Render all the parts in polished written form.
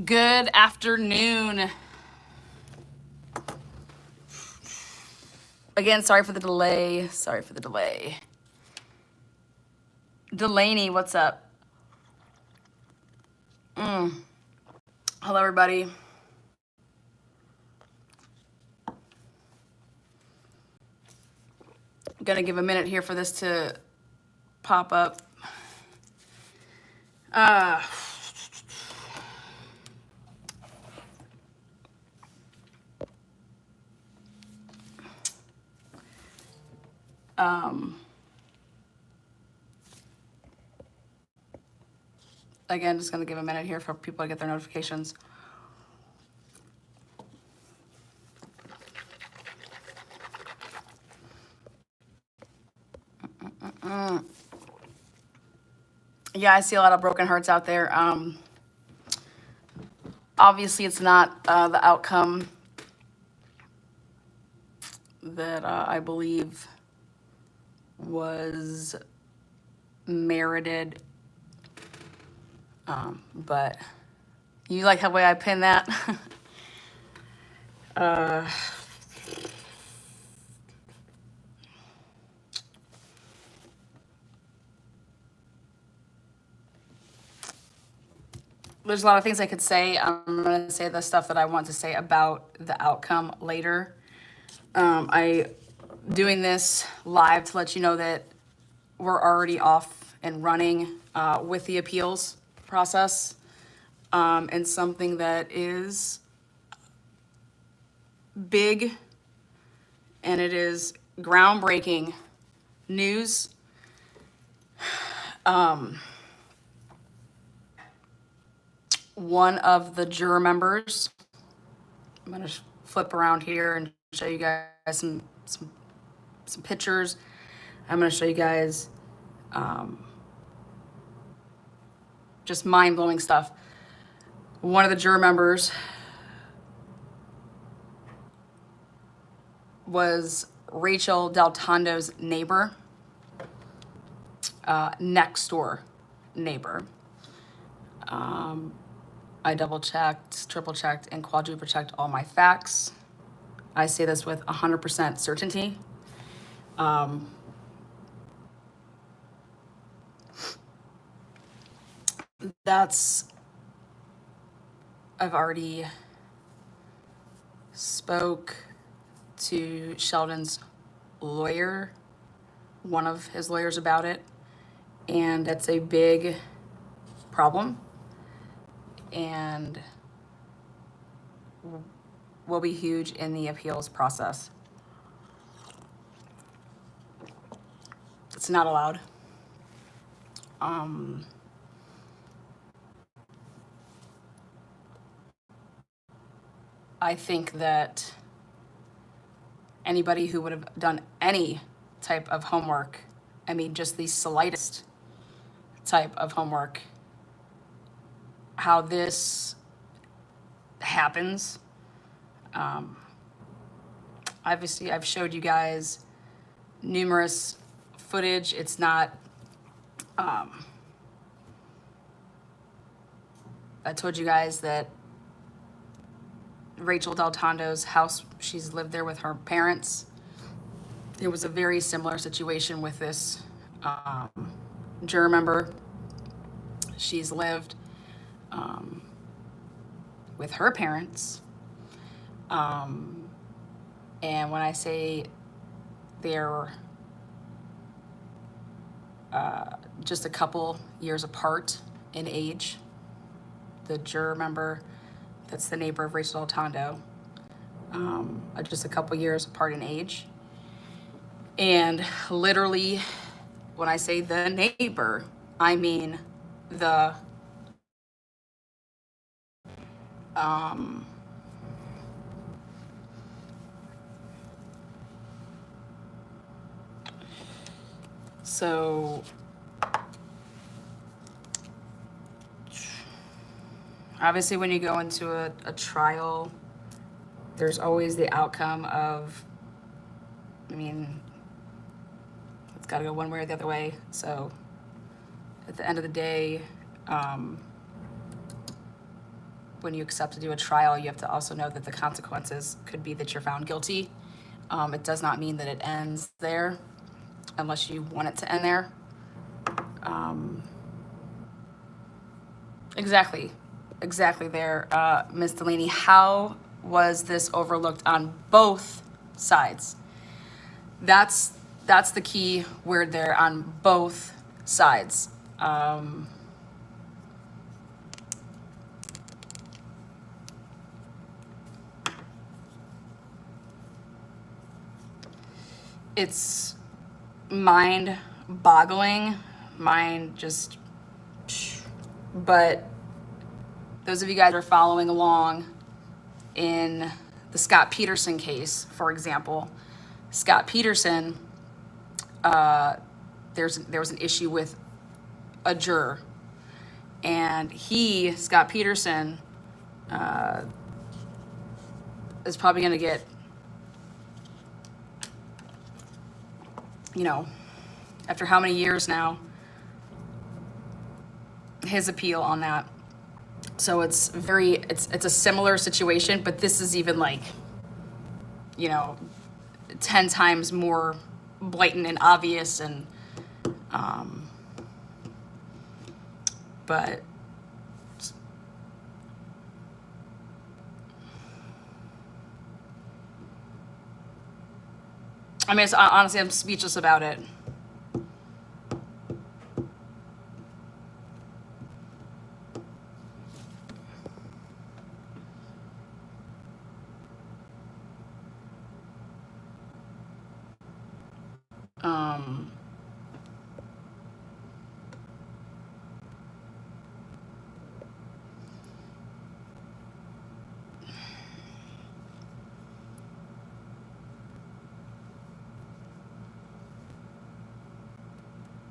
Good afternoon. Again, sorry for the delay. Sorry for the delay. Delaney, what's up? Hello, everybody. I'm gonna give a minute here for this to pop up. Again, just gonna give a minute here for people to get their notifications. Yeah, I see a lot of broken hearts out there. Obviously, it's not the outcome that I believe was merited. But you like the way I pinned that? There's a lot of things I could say. I'm going to say the stuff that I want to say about the outcome later. I doing this live to let you know that we're already off and running with the appeals process, and something that is big and it is groundbreaking news. One of the juror members, I'm going to flip around here and show you guys some pictures. I'm going to show you guys just mind-blowing stuff. One of the juror members was Rachel Del Tondo's neighbor, next door neighbor. I double-checked, triple-checked, and quadruple-checked all my facts. I say this with 100% certainty. I've already spoke to Sheldon's lawyer, one of his lawyers, about it, and it's a big problem and will be huge in the appeals process. It's not allowed. I think that anybody who would have done any type of homework, I mean, just the slightest type of homework, how this happens. Obviously, I've showed you guys numerous footage. It's not, I told you guys that Rachel Del Tondo's house, she's lived there with her parents. It was a very similar situation with this juror member. She's lived with her parents. And when I say they're just a couple years apart in age, the juror member that's the neighbor of Rachel Del Tondo, just a couple years apart in age. And literally, when I say the neighbor, I mean the so obviously when you go into a trial, there's always the outcome of, I mean, it's got to go one way or the other way. So at the end of the day, when you accept to do a trial, you have to also know that the consequences could be that you're found guilty. It does not mean that it ends there unless you want it to end there. Exactly there, Ms. Delaney. How was this overlooked on both sides? That's the key word there, on both sides. It's mind-boggling, but those of you guys who are following along in the Scott Peterson case, for example, Scott Peterson, there was an issue with a juror, and Scott Peterson, is probably going to get, after how many years now, his appeal on that. So it's a similar situation, but this is even 10 times more blatant and obvious, and but I mean, honestly, I'm speechless about it.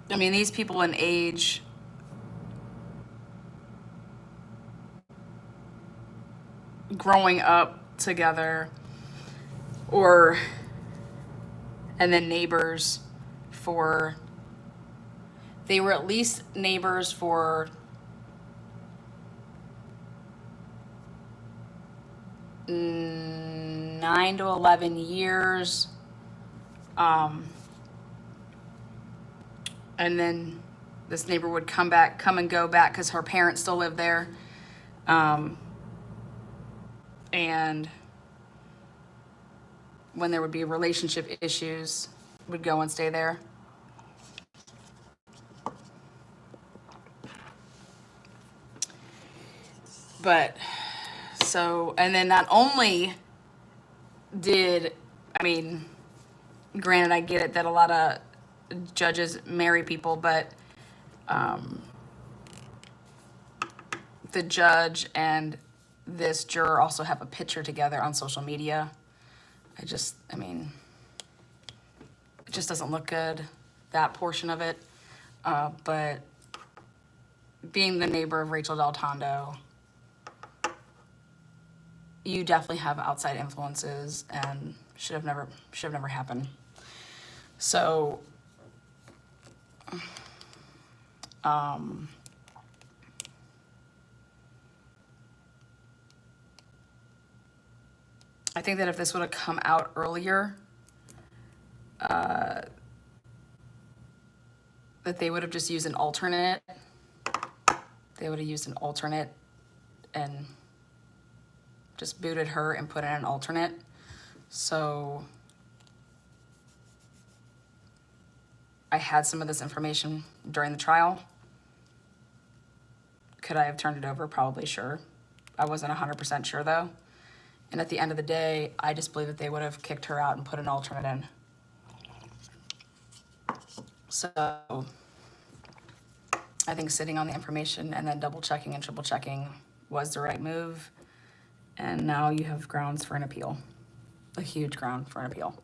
I mean, these people in age, growing up together, and then neighbors they were at least neighbors for 9 to 11 years. And then this neighbor would come and go back because her parents still lived there. And when there would be relationship issues, would go and stay there. But and then not only granted, I get it that a lot of judges marry people, but the judge and this juror also have a picture together on social media. It just doesn't look good, that portion of it. But being the neighbor of Rachel Del Tondo, you definitely have outside influences, and should have never happened. So, I think that if this would have come out earlier, that they would have just used an alternate. They would have used an alternate and just booted her and put in an alternate. So I had some of this information during the trial. Could I have turned it over? Probably, sure. I wasn't 100% sure though. And at the end of the day, I just believe that they would have kicked her out and put an alternate in. So I think sitting on the information and then double checking and triple checking was the right move. And now you have grounds for an appeal, a huge ground for an appeal.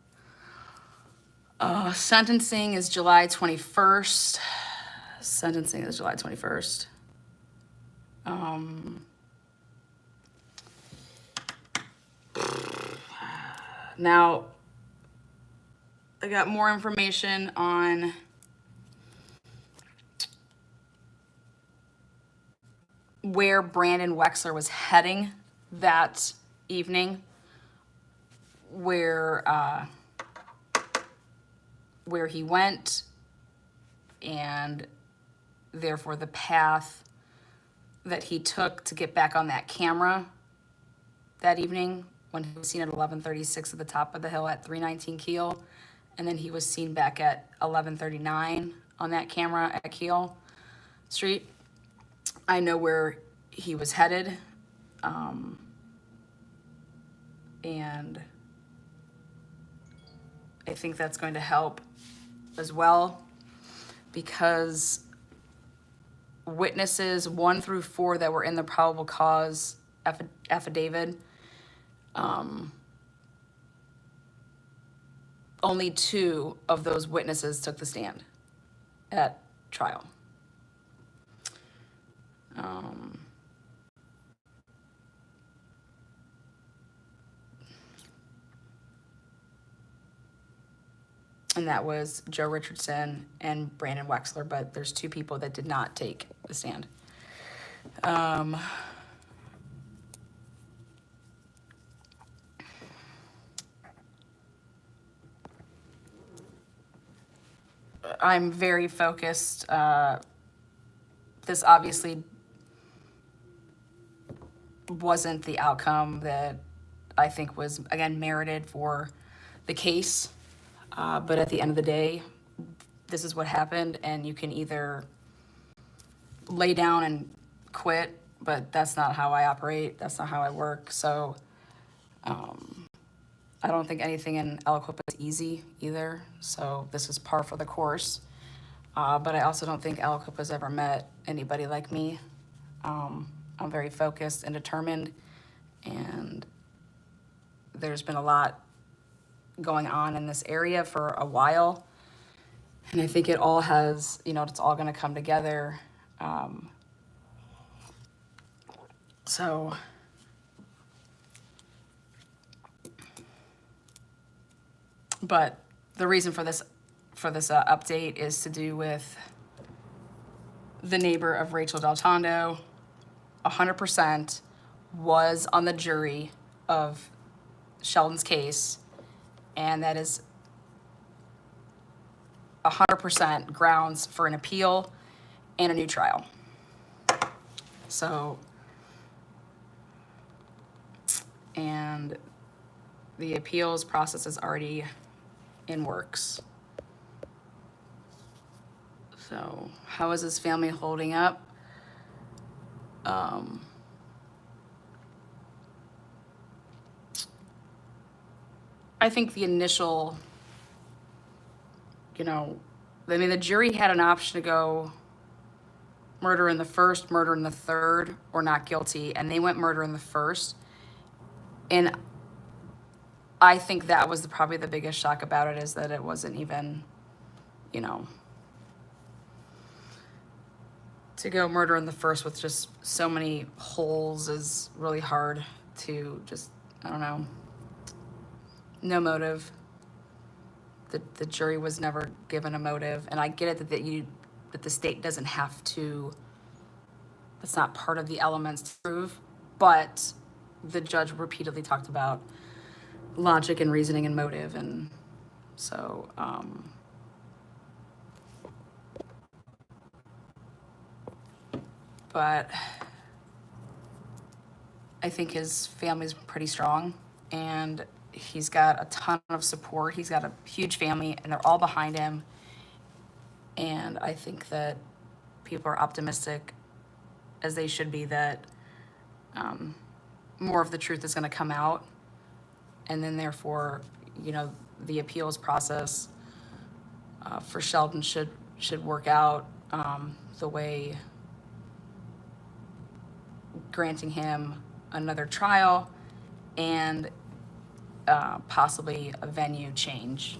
Sentencing is July 21st. Now, I got more information on where Brandon Wexler was heading that evening, where he went, and therefore the path that he took to get back on that camera that evening, when he was seen at 11:36 at the top of the hill at 319 Keel, and then he was seen back at 11:39 on that camera at Keel Street. I know where he was headed, and I think that's going to help as well, because witnesses 1 through 4 that were in the probable cause affidavit, only 2 of those witnesses took the stand at trial. And that was Joe Richardson and Brandon Wexler, but there's 2 people that did not take the stand. I'm very focused. This obviously wasn't the outcome that I think was, again, merited for the case. But at the end of the day, this is what happened, and you can either lay down and quit, but that's not how I operate. That's not how I work. So I don't think anything in Aliquippa is easy either. So this is par for the course. But I also don't think Aliquippa's ever met anybody like me. I'm very focused and determined, and there's been a lot going on in this area for a while, and I think it all has, it's all going to come together. So but the reason for this update is to do with the neighbor of Rachel Del Tondo, 100% was on the jury of Sheldon's case, and that is 100% grounds for an appeal and a new trial. So, and the appeals process is already in works. So, how is his family holding up? I think the initial, the jury had an option to go murder in the first, murder in the third, or not guilty, and they went murder in the first. And I think that was probably the biggest shock about it, is that it wasn't even, to go murder in the first with just so many holes is really hard to just, I don't know. No motive. The jury was never given a motive, and I get it that the state doesn't have to. That's not part of the elements to prove, but the judge repeatedly talked about logic and reasoning and motive, and so but I think his family's pretty strong, and he's got a ton of support. He's got a huge family, and they're all behind him. And I think that people are optimistic, as they should be, that more of the truth is going to come out. And then therefore, the appeals process for Sheldon should work out the way, granting him another trial and possibly a venue change,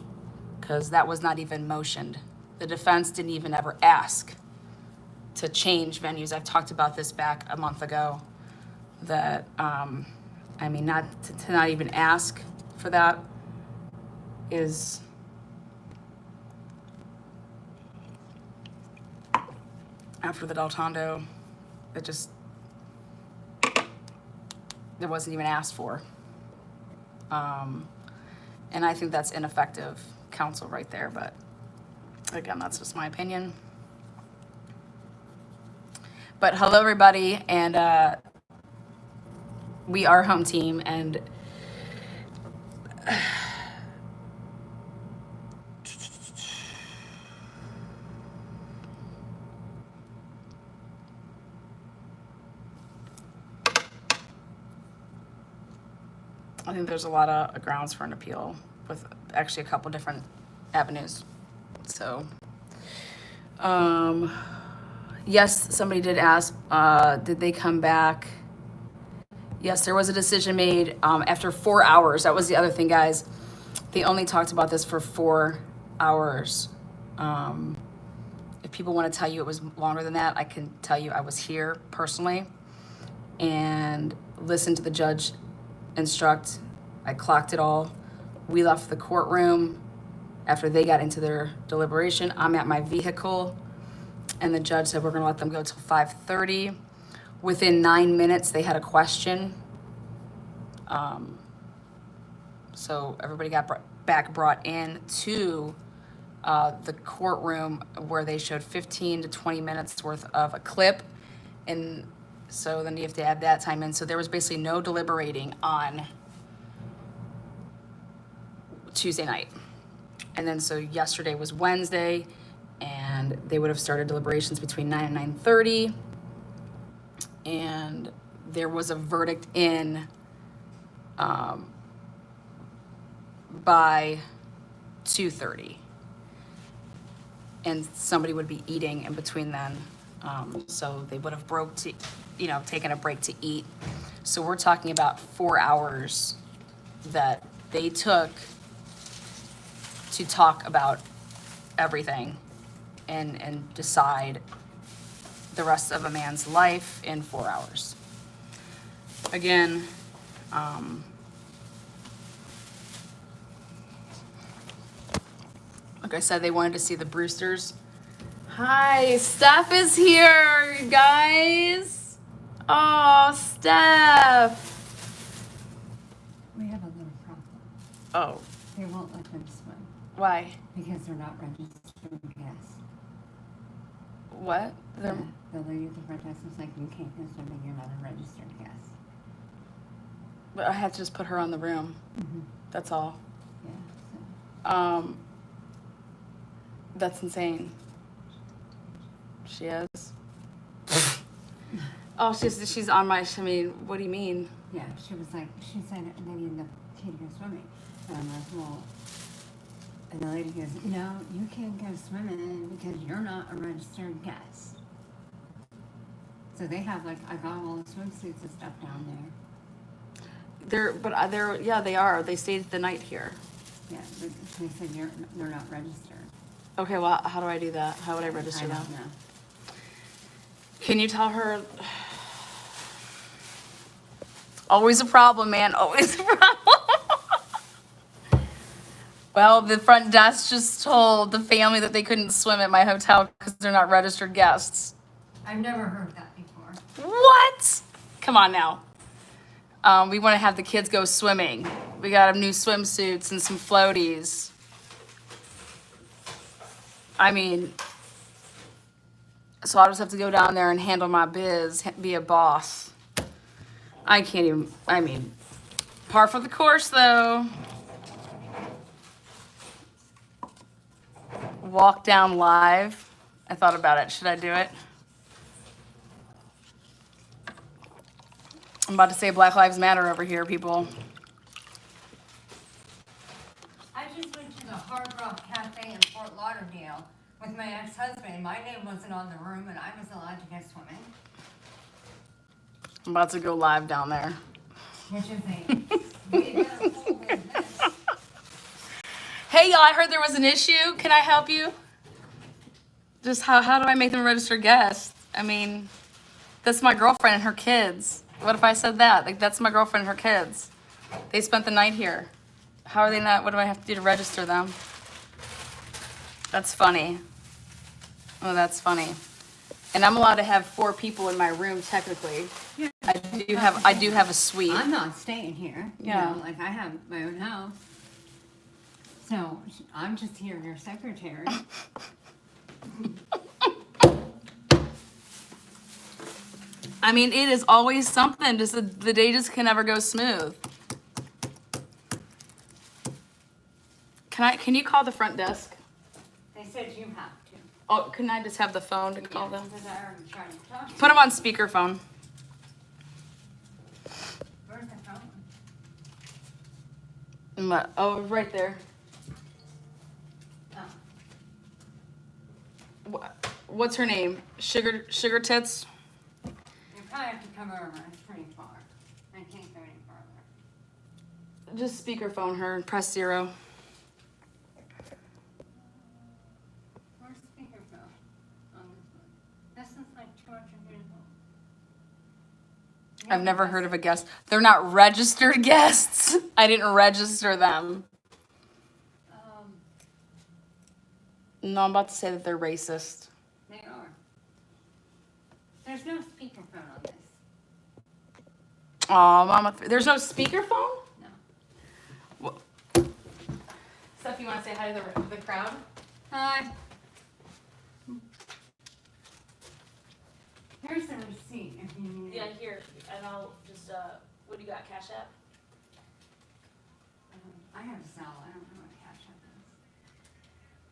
because that was not even motioned. The defense didn't even ever ask to change venues. I've talked about this back a month ago, that not to not even ask for that is after the Del Tondo, it just that wasn't even asked for. And I think that's ineffective counsel right there, but again, that's just my opinion. But hello, everybody, and we are home team, and I think there's a lot of grounds for an appeal with actually a couple different avenues. So, yes, somebody did ask, did they come back? Yes, there was a decision made after 4 hours. That was the other thing, guys. They only talked about this for 4 hours. If people want to tell you it was longer than that, I can tell you I was here personally and listened to the judge instruct. I clocked it all. We left the courtroom after they got into their deliberation. I'm at my vehicle, and the judge said we're going to let them go till 5:30. Within 9 minutes, they had a question. So everybody got brought in to the courtroom where they showed 15 to 20 minutes worth of a clip. And so then you have to add that time in. So there was basically no deliberating on Tuesday night. And then so yesterday was Wednesday, and they would have started deliberations between 9 and 9:30. And there was a verdict in by 2:30. And somebody would be eating in between then. So they would have taken a break to eat. So we're talking about 4 hours that they took to talk about everything and decide the rest of a man's life in 4 hours. Again, like I said, they wanted to see the Brewsters. Hi, Steph is here, you guys. Oh, Steph. We have a little problem. Oh, They won't let them swim why? because they're not registered guests. What? The lady at the front desk was like, you can't go swimming, you're not a registered guest. But I had to just put her on the room. Mm-hmm. That's all. Yeah, That's insane. She is. Oh, she's on my. I mean, what do you mean? yeah, she said they needed the kid to go swimming. And I'm like, well, and the lady goes, no, you can't go swimming because you're not a registered guest. So they have I got all the swimsuits and stuff down there. They are. They stayed the night here. Yeah, but they said they're not registered. Okay, well, how do I do that? How would I register I them? don't know. Can you tell her? Always a problem, man. Always a problem. Well, the front desk just told the family that they couldn't swim at my hotel because they're not registered guests. I've never heard that before. What? Come on now. We want to have the kids go swimming. We got them new swimsuits and some floaties. I mean, so I'll just have to go down there and handle my biz, be a boss. I can't even, par for the course though. Walk down live. I thought about it. Should I do it? I'm about to say Black Lives Matter over here, people. I just went to the Hard Rock Cafe in Fort Lauderdale with my ex-husband. My name wasn't on the room, and I was allowed to go swimming. I'm about to go live down there. Which is a way better pool than this. Hey, y'all, I heard there was an issue. Can I help you? Just how do I make them a registered guest? I mean, that's my girlfriend and her kids. What if I said that? That's my girlfriend and her kids. They spent the night here. How are they not? What do I have to do to register them? That's funny. Oh, that's funny. And I'm allowed to have 4 people in my room, technically. Yeah, I do have a suite. I'm not staying here. Yeah. You know, like I have my own house. So I'm just here, your secretary. I mean, it is always something. Just the day just can never go smooth. Can you call the front desk? They said you have to. Oh, can I just have the phone to call them? Because I already tried to talk to Put them on speakerphone. Where's the phone? Oh, right there. Oh. What's her name? Sugar Tits? You probably have to come over. It's pretty far. I can't go any farther. Just speakerphone her and press 0. Where's speakerphone on this one? This is like 200 years old. I've never heard of a guest. They're not registered guests. I didn't register them. No, I'm about to say that they're racist. They are. There's no speakerphone on this. Aw, Mama. There's no speakerphone? No. Steph, you want to say hi to the crowd? Hi. Here's the receipt if you need it. here. And I'll just, what do you got, Cash App? I have a cell. I don't know what Cash App is.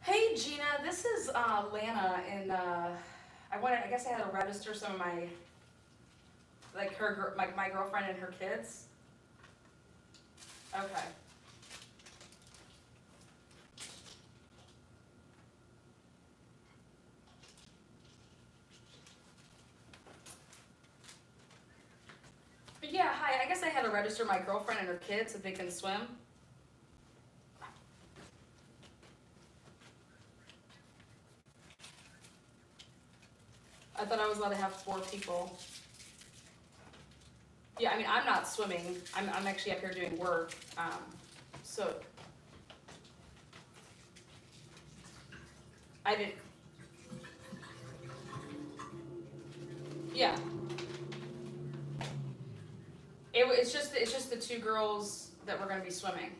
Hey, Gina. This is Lana, and I guess I had to register some of my, like my girlfriend and her kids. Okay. But yeah, hi. I guess I had to register my girlfriend and her kids if they can swim. I thought I was allowed to have 4 people. Yeah, I mean, I'm not swimming. I'm actually up here doing work. So I didn't. Yeah. It's just the 2 girls that were going to be swimming.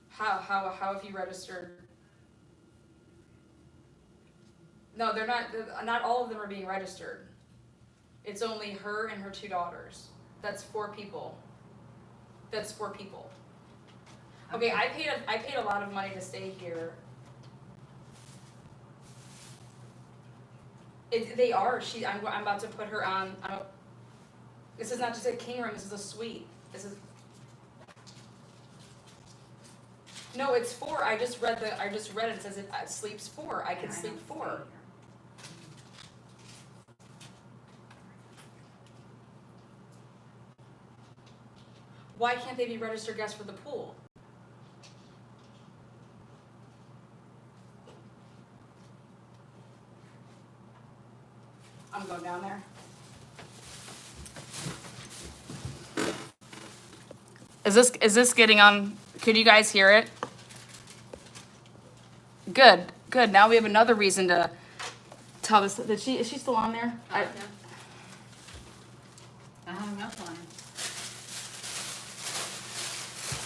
How have you registered? No, they're not. Not all of them are being registered. It's only her and her 2 daughters. That's 4 people. That's 4 people. Okay, I paid a lot of money to stay here. They are. I'm about to put her on. This is not just a king room. This is a suite. This is. No, it's 4. I just read it. It says it sleeps 4. I can sleep 4. Why can't they be registered guests for the pool? I'm going down there. Is this getting on? Could you guys hear it? Good. Now we have another reason to tell this. Is she still on there? I hung up on her.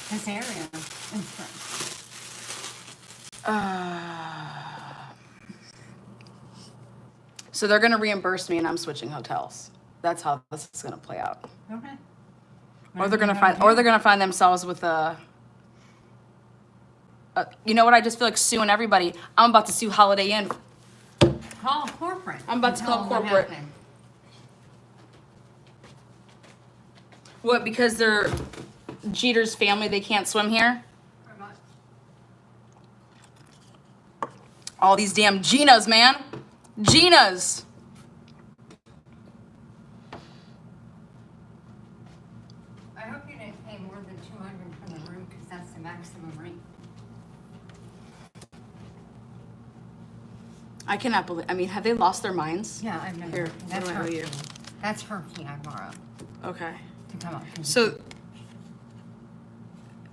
This area is fun. So they're gonna reimburse me, and I'm switching hotels. That's how this is gonna play out. Okay. Or they're gonna find themselves with a. You know what? I just feel like suing everybody. I'm about to sue Holiday Inn. Call corporate. I'm about to and tell call them what corporate. happened. What? Because they're Jeter's family, they can't swim here. Pretty much. All these damn Ginas, man. Ginas. I hope you didn't pay more than $200 for the room because that's the maximum rate. I cannot believe. I mean, have they lost their minds? Yeah, I've never. Here, That's what do I her owe you? key. That's her key I borrowed Okay. to come up. So,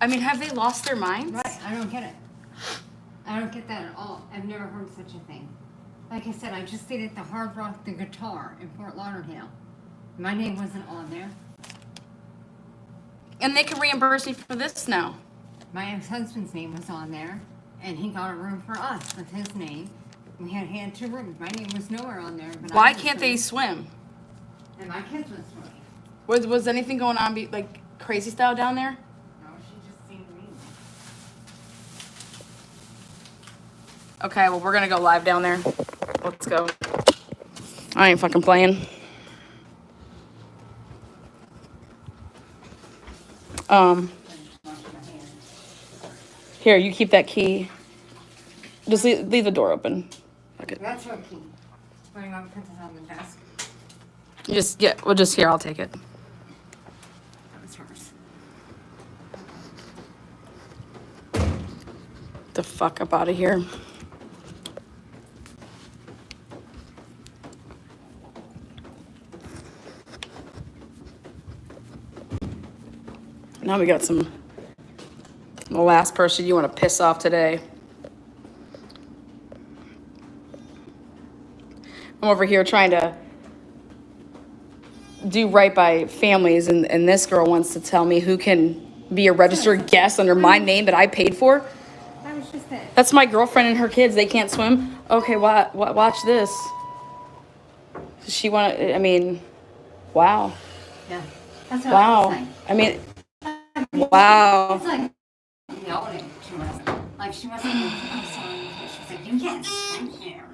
I mean, have they lost their minds? Right, I don't get it. I don't get that at all. I've never heard such a thing. Like I said, I just stayed at the Hard Rock, the Guitar in Fort Lauderdale. My name wasn't on there. And they can reimburse me for this now. My ex-husband's name was on there, and he got a room for us with his name. We had 2 rooms. My name was nowhere on there. But Why I was can't they swimming, swim? And my kids were swimming. Was anything going on, like crazy style down there? No, she just seemed mean. Okay, well, we're gonna go live down there. Let's go. I ain't fucking playing. Here, you keep that key. Just leave the door open. Okay. That's your key. Where do you want to put this on the desk? We'll just here, I'll take it. That was hers. The fuck up out of here. Now we got the last person you want to piss off today. I'm over here trying to do right by families, and this girl wants to tell me who can be a registered guest under my name that I paid for. That was just it. That's my girlfriend and her kids. They can't swim. Okay, watch this. She I mean, wow. Yeah. That's what I was Wow. saying. I mean, wow. It's like yelling to us. Like she wasn't even sorry. She was like, you can't swim here.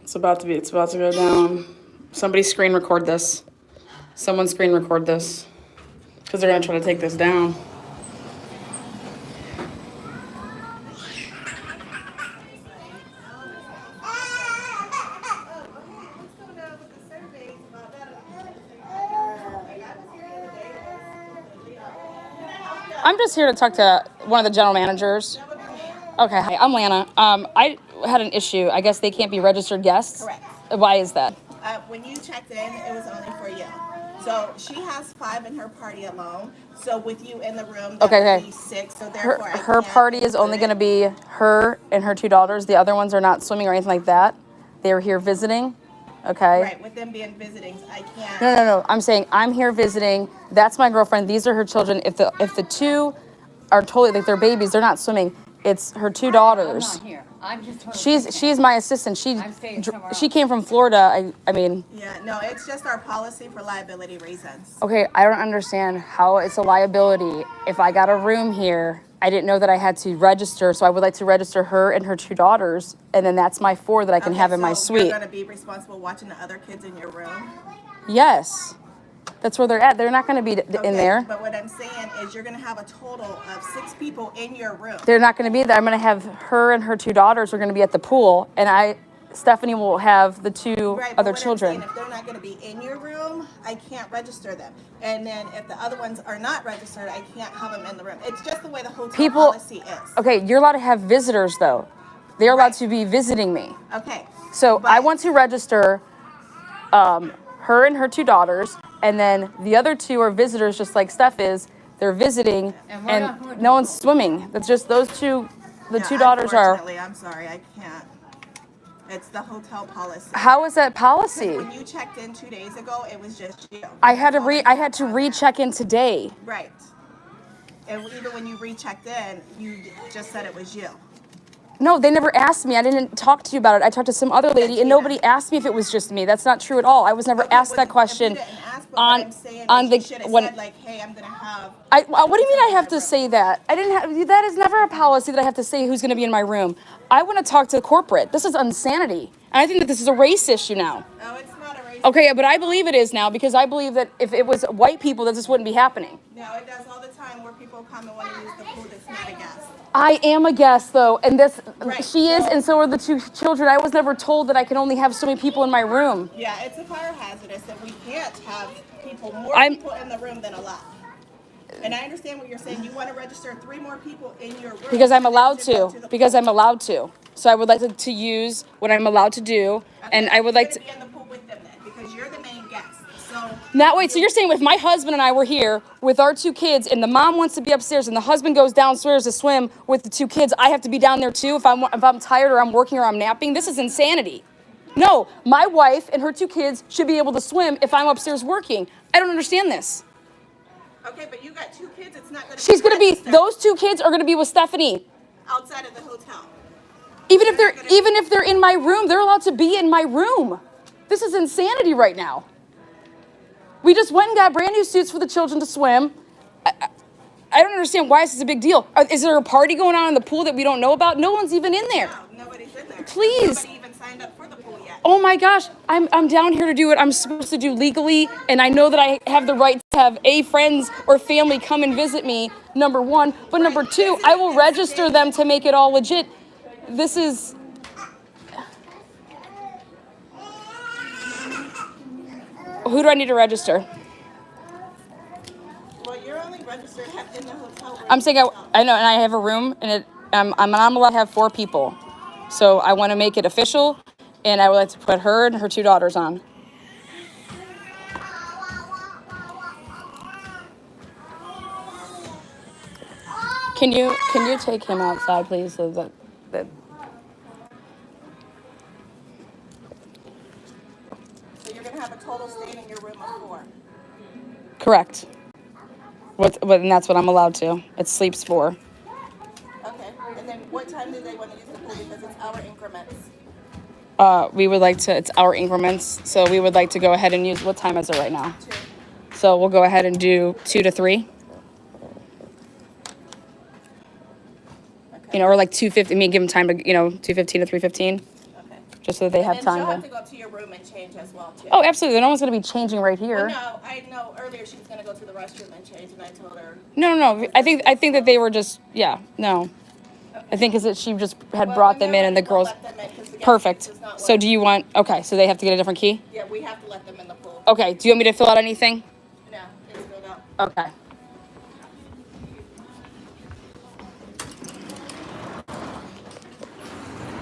It's about to go down. Somebody screen record this. Someone screen record this. Because they're going to try to take this down. I'm just here to talk to one of the general managers. Okay, hi, I'm Lana. I had an issue. I guess they can't be registered guests. Correct. Why is that? When you checked in, it was only for you. So she has 5 in her party alone. So with you in the room, that would be 6. So therefore, Her party is only going to be her and her 2 daughters. The other ones are not swimming or anything like that. They were here visiting. Okay. Right, with them being visitings, I can't. No. I'm saying I'm here visiting. That's my girlfriend. These are her children. If the 2 are totally like they're babies, they're not swimming. It's her 2 daughters. I'm not here. I'm just told She's my assistant. I'm staying somewhere She else. came from Florida. I mean. Yeah, no, it's just our policy for liability reasons. Okay, I don't understand how it's a liability. If I got a room here, I didn't know that I had to register, so I would like to register her and her 2 daughters, and then that's my 4 that I can have in my so you're suite. going to be responsible watching the other kids in your room? Yes, that's where they're at. They're not going to be in Okay, there. But what I'm saying is you're going to have a total of 6 people in your room. They're not going to be there. I'm going to have her and her 2 daughters are going to be at the pool, and Stephanie will have the 2 Right, but other what children. I'm saying, if they're not going to be in your room, I can't register them. And then if the other ones are not registered, I can't have them in the room. It's just the way the hotel policy is. Okay, you're allowed to have visitors though. They're allowed to be visiting me. Okay. So I but- want to register her and her 2 daughters, and then the other 2 are visitors, just like Steph is. They're visiting, And we're not going and to no the one's swimming. That's just those 2. The Yeah, 2 daughters are. Unfortunately, I'm sorry, I can't. It's the hotel policy. How is that policy? When you checked in 2 days ago, it was just you. I had to That's all I had to on there. recheck in today. Right. And even when you rechecked in, you just said it was you. No, they never asked me. I didn't talk to you about it. I talked to some other lady, and nobody asked me if it was just me. That's not true at all. I was never asked that question If you didn't ask, but on what I'm saying on is the you should have when. said, like, hey, I'm gonna have. What do you mean I have to say that? I didn't have. That is never a policy that I have to say who's going to be in my room. I want to talk to corporate. This is insanity, and I think that this is a race issue now. No, it's not a race. Okay, but I believe it is now because I believe that if it was white people, that this wouldn't be happening. No, it does all the time where people come and want to use the pool that's not a guest. I am a guest though, and Right, she is, so- and so are the 2 children. I was never told that I can only have so many people in my room. Yeah, it's a fire hazardous that we can't have more I'm- people in the room than allowed. And I understand what you're saying. You want to register 3 more people in your room. Because I'm and then allowed you go to. the Because pool. I'm allowed to. So I would like to use what I'm allowed to do, and I would like to. You're gonna be in the pool with them then, because you're the main guest. So Now, wait, so you're saying if my husband and I were here with our 2 kids and the mom wants to be upstairs and the husband goes downstairs to swim with the 2 kids, I have to be down there too if I'm tired or I'm working or I'm napping? This is insanity. No, my wife and her 2 kids should be able to swim if I'm upstairs working. I don't understand this. Okay, but you got 2 kids. It's not going to. She's gonna be, those 2 kids are gonna be with Stephanie. outside of the hotel. Even if they're in my room, they're allowed to be in my room. This is insanity right now. We just went and got brand new suits for the children to swim. I don't understand why this is a big deal. Is there a party going on in the pool that we don't know about? No one's even in there. No, nobody's in there. Please. Nobody even signed up for the pool yet. Oh my gosh, I'm down here to do what I'm supposed to do legally, and I know that I have the right to have friends or family come and visit me, number 1. But number 2, I will register them to make it all legit. This is... Who do I need to register? Well, you're only registered in the hotel room. I'm saying I know, and I have a room, and I'm allowed to have 4 people. So I want to make it official, and I would like to put her and her 2 daughters on. Can you take him outside, please, so that So you're going to have a total staying in your room of 4. correct. And that's what I'm allowed to. It sleeps 4. Okay. And then what time do they want to use the pool? Because it's our increments. We would like to, it's our increments, so we would like to go ahead and use, what time is it right now? 2. So we'll go ahead and do 2 to 3. Okay. Or like 2:50, give them time to, 2:15 to 3:15, Okay. just so that they have And time she'll have to. to go up to your room and change as well, too. Oh, absolutely. No one's going to be changing right here. Well, no, I know earlier she was going to go to the restroom and change, and I told her. No. I think that they were just, no. I think is that she just had brought them in and the girls. Perfect. So do you want, okay, so they have to get a different key? Yeah, we have to let them in the pool. Okay, do you want me to fill out anything? No, it's filled up. Okay.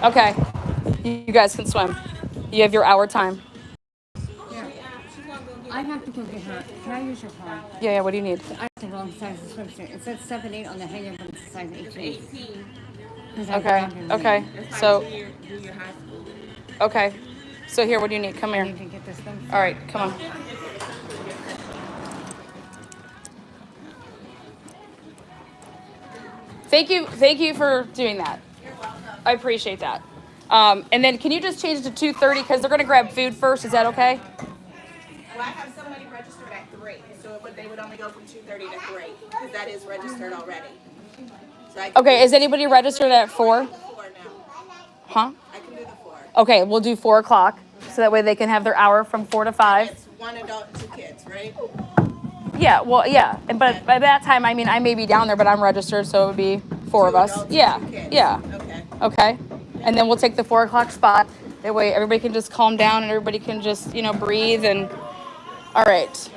Okay, you guys can swim. You have your hour time. Yeah. I have to go get her. Can I use your car? Yeah, what do you need? I have the wrong size of swimsuit. It says 7'8" on the hanger, but it's a size 18. Okay, so, okay. So here, what do you need? Come I here. need to get this done. All right, come on. Thank you for doing that. You're welcome. I appreciate that. And then can you just change it to 2:30 because they're gonna grab food first? Is that okay? Well, I have somebody registered at 3, so they would only go from 2:30 to 3, because that is registered already. So I can Okay, do is anybody registered at 4? the 4 now. Huh? I can do the 4. Okay, we'll do 4 o'clock so that way they can have their hour from 4 to 5. It's 1 adult and 2 kids, right? Yeah, well, yeah, but by that time, I may be down there, but I'm registered, so it would be 4 of 2 us. adults and Yeah, 2 kids. yeah. Okay. Okay, and then we'll take the 4 o'clock spot. That way everybody can just calm down and everybody can just, breathe and, all right.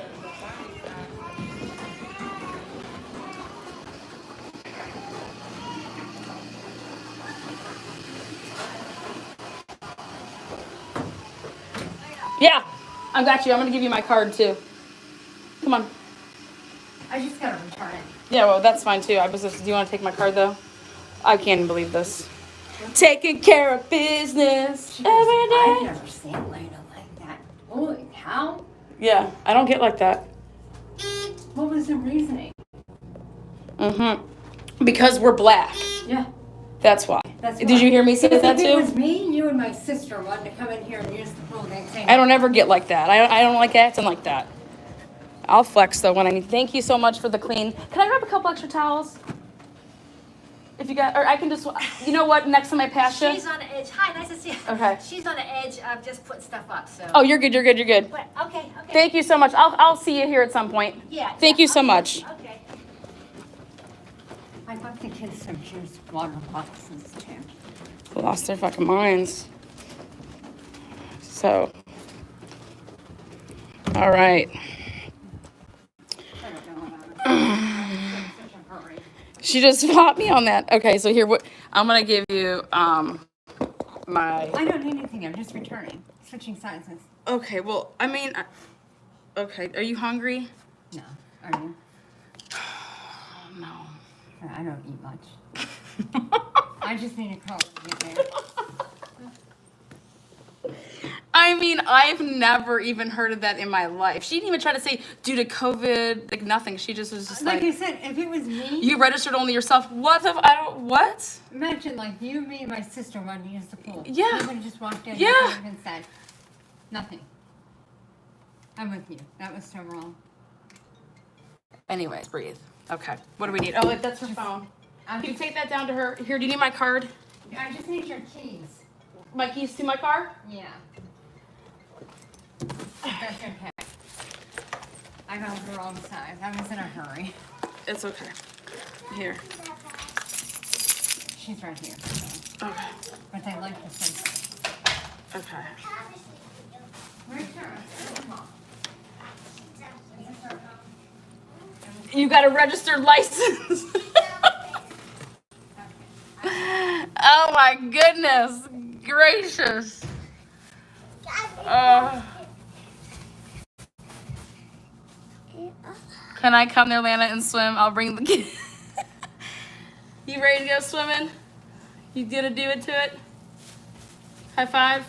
Yeah, I got you. I'm gonna give you my card too. Come on. I just gotta return it. Yeah, well, that's fine too. Do you want to take my card though? I can't believe this. Taking care of business every I've day. never seen Lena like that. Holy cow. Yeah, I don't get like that. What was the reasoning? Because we're black. Yeah. That's why. That's Did you hear me say that If it was too? me, you and my sister wanted to come in here and use the pool next time. I don't ever get like that. I don't like acting like that. I'll flex though when I need. Thank you so much for the clean. Can I grab a couple extra towels? If you got, or I can just, you know what? Next time I pass you. She's on the edge. Hi, nice to see you. Okay. She's on the edge of just putting stuff up. So. Oh, you're good. You're good. You're good. But okay. Thank you so much. I'll see you here at some point. Yeah. Thank you so much. Okay. I got the kids some juice water boxes too. Lost their fucking minds. So, all right. I don't know about it. Such a hurry. She just fought me on that. Okay, so here, what I'm gonna give you my. I don't need anything. I'm just returning. Switching sizes. Okay, well, Okay, are you hungry? No. Are you? No. I don't eat much. I just need a coat to get there. I mean, I've never even heard of that in my life. She didn't even try to say due to COVID, like nothing. She just was just Like like, I said, if it was me, you registered only yourself. What if I don't, what? imagine like you, me, and my sister wanted to use the pool. Yeah. You would have just walked in Yeah. and said, nothing. I'm with you. That was so wrong. Anyways, breathe. Okay, what do we need? Oh, that's her phone. Can you take that down to her? Here, do you need my card? I just need your keys. My keys to my car? Yeah. That's okay. I got the wrong side. I was in a hurry. It's okay. Here. She's right here. So. Okay. But they like the face. Okay. Where's her? Come on. You got a registered license. Oh my goodness gracious. Can I come there, Lana, and swim? I'll bring the kids. You ready to go swimming? You gonna do it to it? High five.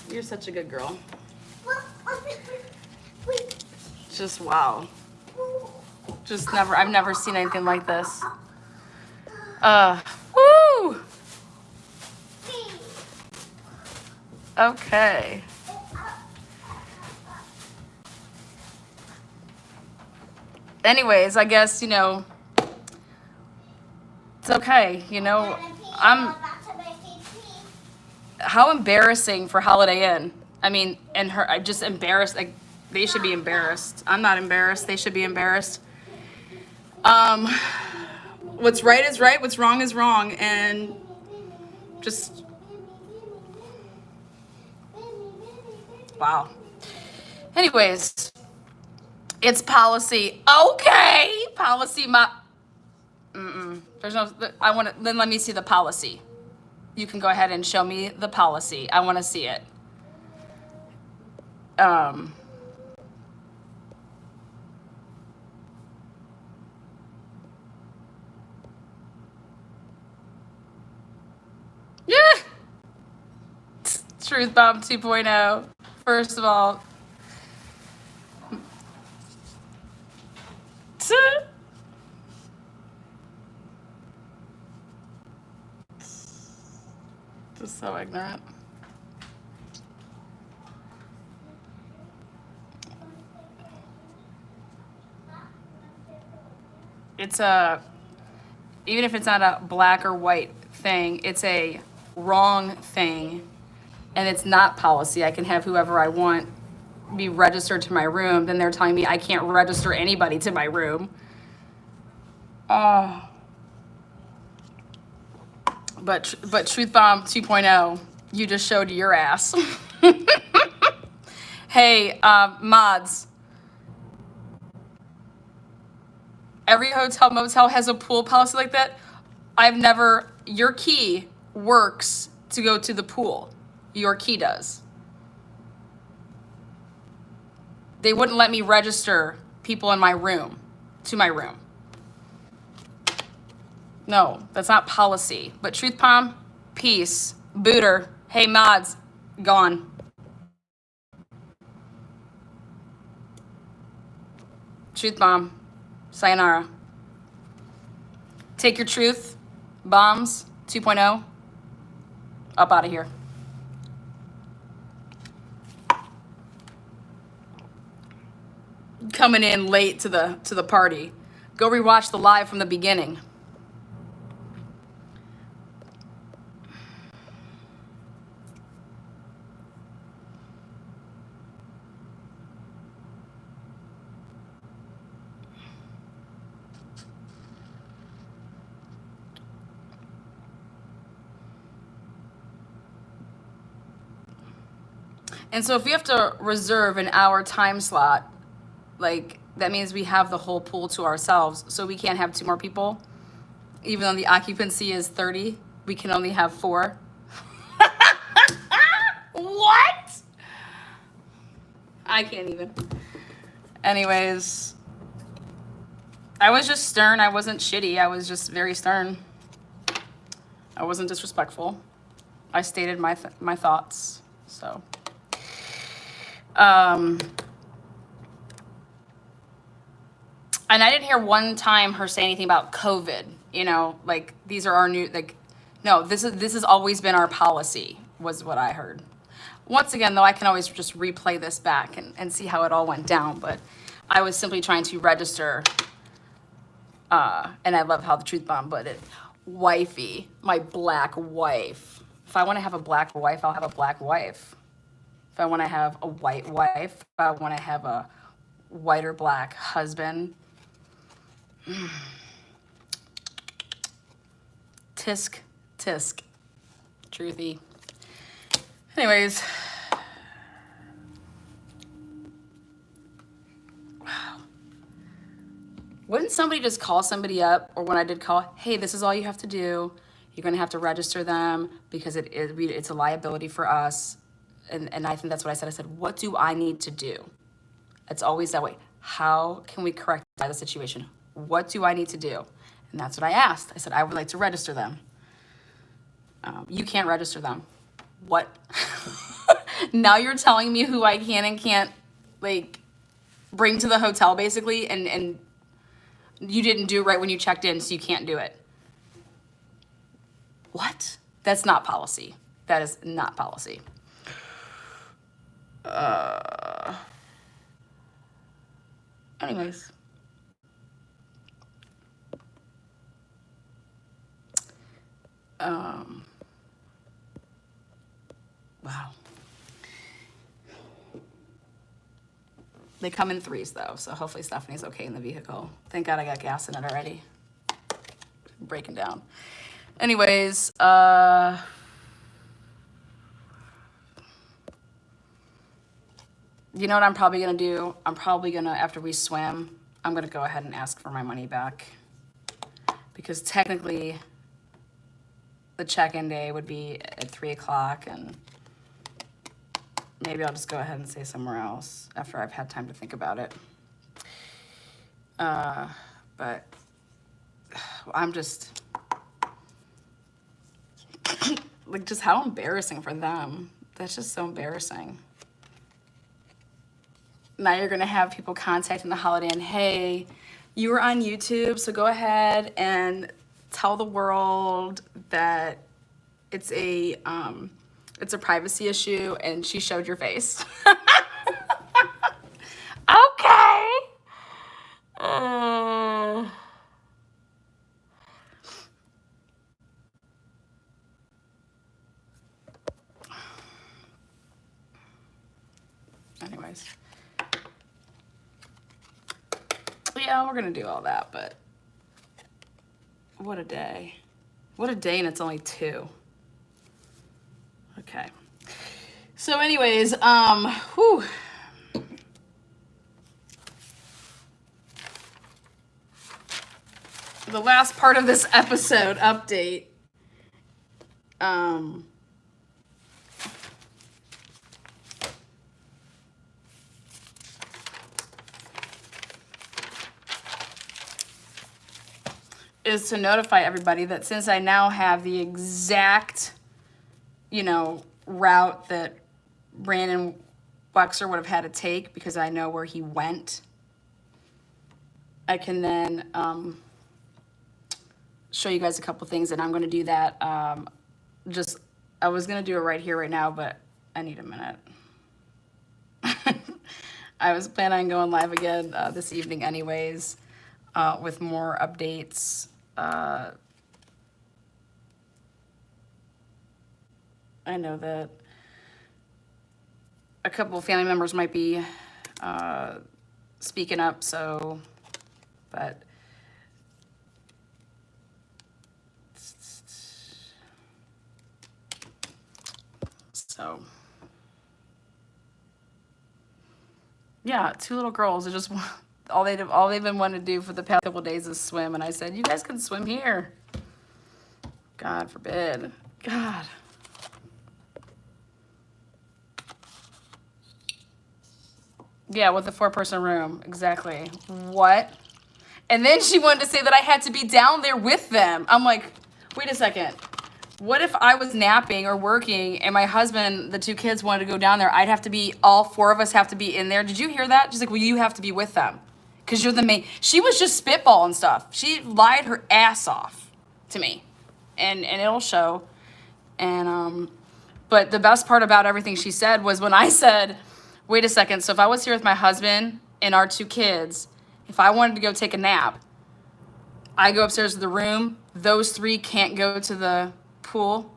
You're such a good girl. Just wow. Just never, I've never seen anything like this. Woo! Okay. Anyways, I guess, you know, it's okay, you know. How embarrassing for Holiday Inn. I mean, and her, I just embarrassed, like, they should be embarrassed. I'm not embarrassed, they should be embarrassed. What's right is right, what's wrong is wrong, and just, wow. Anyways, it's policy. Okay, policy. There's no. I want to. Then let me see the policy. You can go ahead and show me the policy. I want to see it. Yeah. Truth Bomb 2.0. First of all. Just so ignorant. It's even if it's not a black or white thing, it's a wrong thing, and it's not policy. I can have whoever I want be registered to my room. Then they're telling me I can't register anybody to my room. But Truth Bomb 2.0, you just showed your ass. Hey, mods. Every hotel, motel has a pool policy like that. Your key works to go to the pool. Your key does. They wouldn't let me register people in my room, to my room. No, that's not policy. But Truth Bomb, peace. Booter, hey mods, gone. Truth Bomb, sayonara. Take your truth, bombs 2.0, up out of here. Coming in late to the party. Go rewatch the live from the beginning. And so if we have to reserve an hour time slot, like that means we have the whole pool to ourselves. So we can't have 2 more people. Even though the occupancy is 30, we can only have 4. What? I can't even. Anyways, I was just stern. I wasn't shitty. I was just very stern. I wasn't disrespectful. I stated my thoughts. So, and I didn't hear one time her say anything about COVID. You know, like these are our new like. No, this has always been our policy. Was what I heard. Once again, though, I can always just replay this back and see how it all went down. But I was simply trying to register. And I love how the truth bomb put it. Wifey, my black wife. If I want to have a black wife, I'll have a black wife. If I want to have a white wife, if I want to have a white or black husband. Tisk, tisk. Truthy. Anyways. Wow. Wouldn't somebody just call somebody up, or when I did call, hey, this is all you have to do. You're going to have to register them because it's a liability for us. And I think that's what I said. I said, what do I need to do? It's always that way. How can we correct the situation? What do I need to do? And that's what I asked. I said, I would like to register them. You can't register them. What? Now you're telling me who I can and can't, like, bring to the hotel, basically, and you didn't do it right when you checked in, so you can't do it. What? That's not policy. That is not policy. Anyways. Wow. They come in threes, though, so hopefully Stephanie's okay in the vehicle. Thank God I got gas in it already. Breaking down. Anyways, you know what I'm probably going to do? I'm probably going to, after we swim, I'm going to go ahead and ask for my money back. Because technically, the check-in day would be at 3 o'clock, and maybe I'll just go ahead and say somewhere else after I've had time to think about it. But I'm just, like, just how embarrassing for them. That's just so embarrassing. Now you're gonna have people contacting the Holiday Inn, hey, you were on YouTube, so go ahead and tell the world that it's a privacy issue and she showed your face. Okay. Anyways. Yeah, we're gonna do all that, but what a day. What a day, and it's only 2. Okay. So anyways, whew. The last part of this episode update, is to notify everybody that since I now have the exact, route that Brandon Wexler would have had to take because I know where he went, I can then show you guys a couple things, and I'm going to do that. I was going to do it right here, right now, but I need a minute. I was planning on going live again this evening anyways with more updates. I know that a couple of family members might be speaking up, but yeah, 2 little girls are just all they've been wanting to do for the past couple of days is swim, and I said, you guys can swim here. God forbid. God. Yeah, with a 4-person room. Exactly. What? And then she wanted to say that I had to be down there with them. I'm like, wait a second. What if I was napping or working and my husband, the 2 kids wanted to go down there? I'd have to be, all 4 of us have to be in there. Did you hear that? She's like, well, you have to be with them because you're the main. She was just spitballing stuff. She lied her ass off to me, and it'll show. And but the best part about everything she said was when I said, wait a second, so if I was here with my husband and our 2 kids, if I wanted to go take a nap, I go upstairs to the room, those 3 can't go to the pool.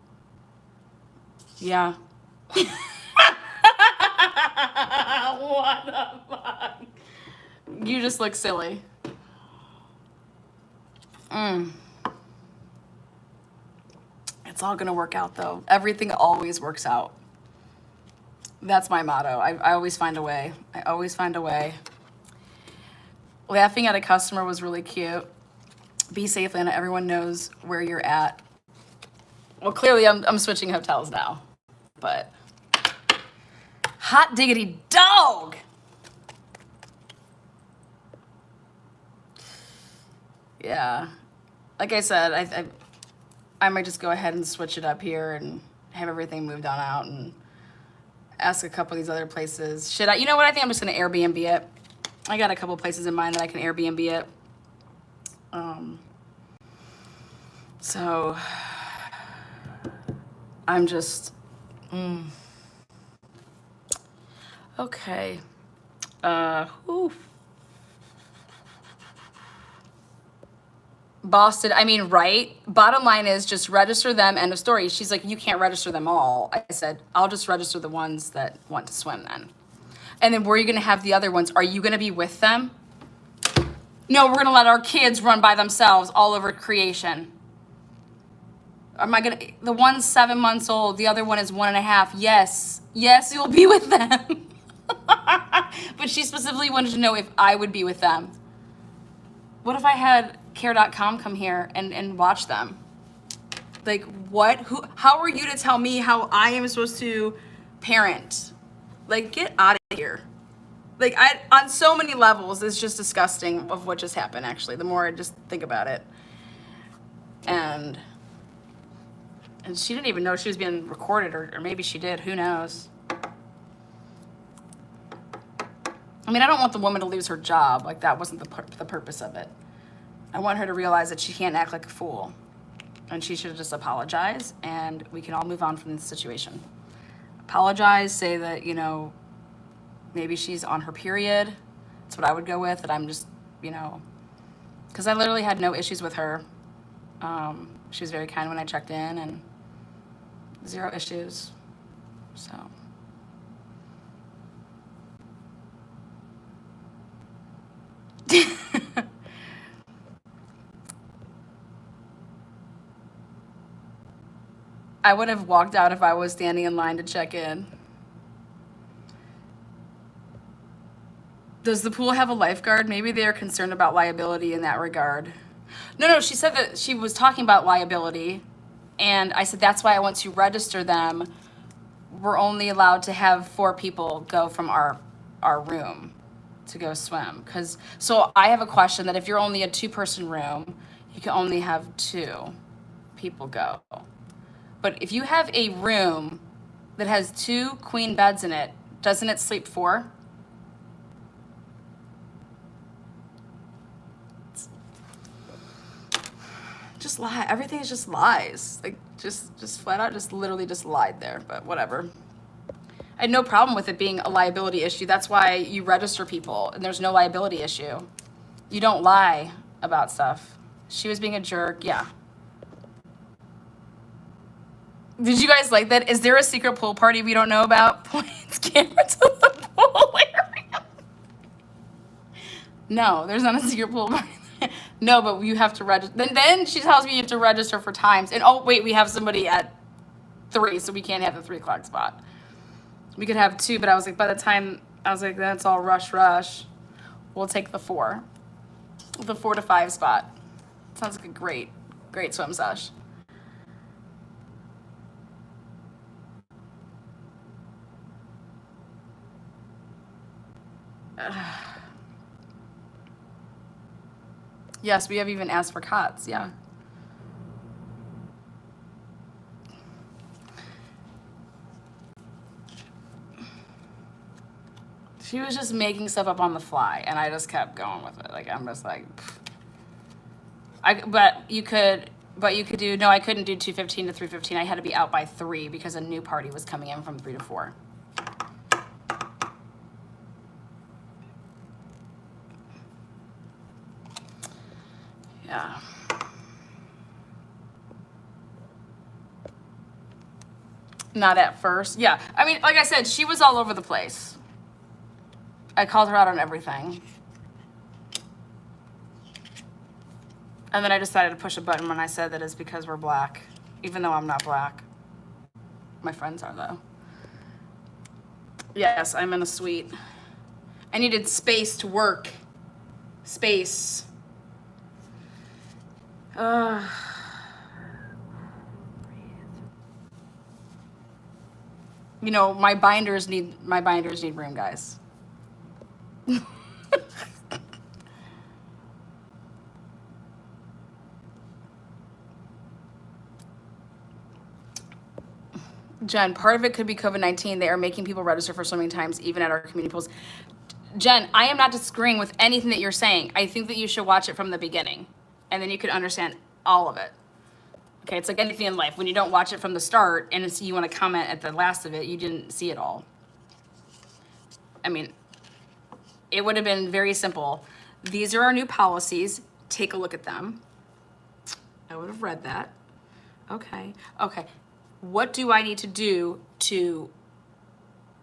Yeah. What the fuck? You just look silly. It's all gonna work out though. Everything always works out. That's my motto. I always find a way. I always find a way. Laughing at a customer was really cute. Be safe, Lana. Everyone knows where you're at. Well, clearly I'm switching hotels now, but hot diggity dog. Yeah, like I said, I might just go ahead and switch it up here and have everything moved on out and ask a couple of these other places. Should I? You know what? I think I'm just gonna Airbnb it. I got a couple places in mind that I can Airbnb it. So I'm just okay. Oof. Boston, I mean, right? Bottom line is just register them, end of story. She's like, you can't register them all. I said, I'll just register the ones that want to swim then. And then where are you gonna have the other ones? Are you gonna be with them? No, we're gonna let our kids run by themselves all over creation. Am I gonna, the one's 7 months old, the other one is 1.5. Yes, yes, you'll be with them. But she specifically wanted to know if I would be with them. What if I had care.com come here and watch them? Like what? Who? How are you to tell me how I am supposed to parent? Like get out of here. Like on so many levels, it's just disgusting of what just happened actually, the more I just think about it. And she didn't even know she was being recorded, or maybe she did, who knows? I mean, I don't want the woman to lose her job. Like that wasn't the purpose of it. I want her to realize that she can't act like a fool. And she should just apologize and we can all move on from this situation. Apologize, say that, you know, maybe she's on her period. That's what I would go with, that I'm just, you know, because I literally had no issues with her. She was very kind when I checked in and 0 issues, so. I would have walked out if I was standing in line to check in. Does the pool have a lifeguard? Maybe they are concerned about liability in that regard. No, she said that she was talking about liability. And I said, that's why I want to register them. We're only allowed to have 4 people go from our room to go swim. So I have a question that if you're only a 2-person room, you can only have 2 people go. But if you have a room that has 2 queen beds in it, doesn't it sleep 4? Just lie. Everything is just lies. Like just flat out, just literally just lied there. But whatever. I had no problem with it being a liability issue. That's why you register people, and there's no liability issue. You don't lie about stuff. She was being a jerk. Yeah. Did you guys like that? Is there a secret pool party we don't know about? Points camera to the pool area. No, there's not a secret pool party. No, but you have to register. Then she tells me you have to register for times. And oh, wait, we have somebody at 3, so we can't have the 3 o'clock spot. We could have 2, but I was like, by the time, I was like, that's all rush. We'll take the 4. The 4 to 5 spot. Sounds like a great swim sesh. Yes, we have even asked for cots. Yeah. She was just making stuff up on the fly, and I just kept going with it. Like I'm just like, but you could do no. I couldn't do 2:15 to 3:15. I had to be out by 3 because a new party was coming in from 3 to 4. Yeah. Not at first. Yeah. I mean, like I said, she was all over the place. I called her out on everything. And then I decided to push a button when I said that it's because we're black, even though I'm not black. My friends are, though. Yes, I'm in a suite. I needed space to work. Space. You know, my binders need room, guys. Jen, part of it could be COVID-19. They are making people register for swimming times, even at our community pools. Jen, I am not disagreeing with anything that you're saying. I think that you should watch it from the beginning, and then you could understand all of it. Okay, it's like anything in life. When you don't watch it from the start and you want to comment at the last of it, you didn't see it all. I mean, it would have been very simple. These are our new policies. Take a look at them. I would have read that. Okay. What do I need to do to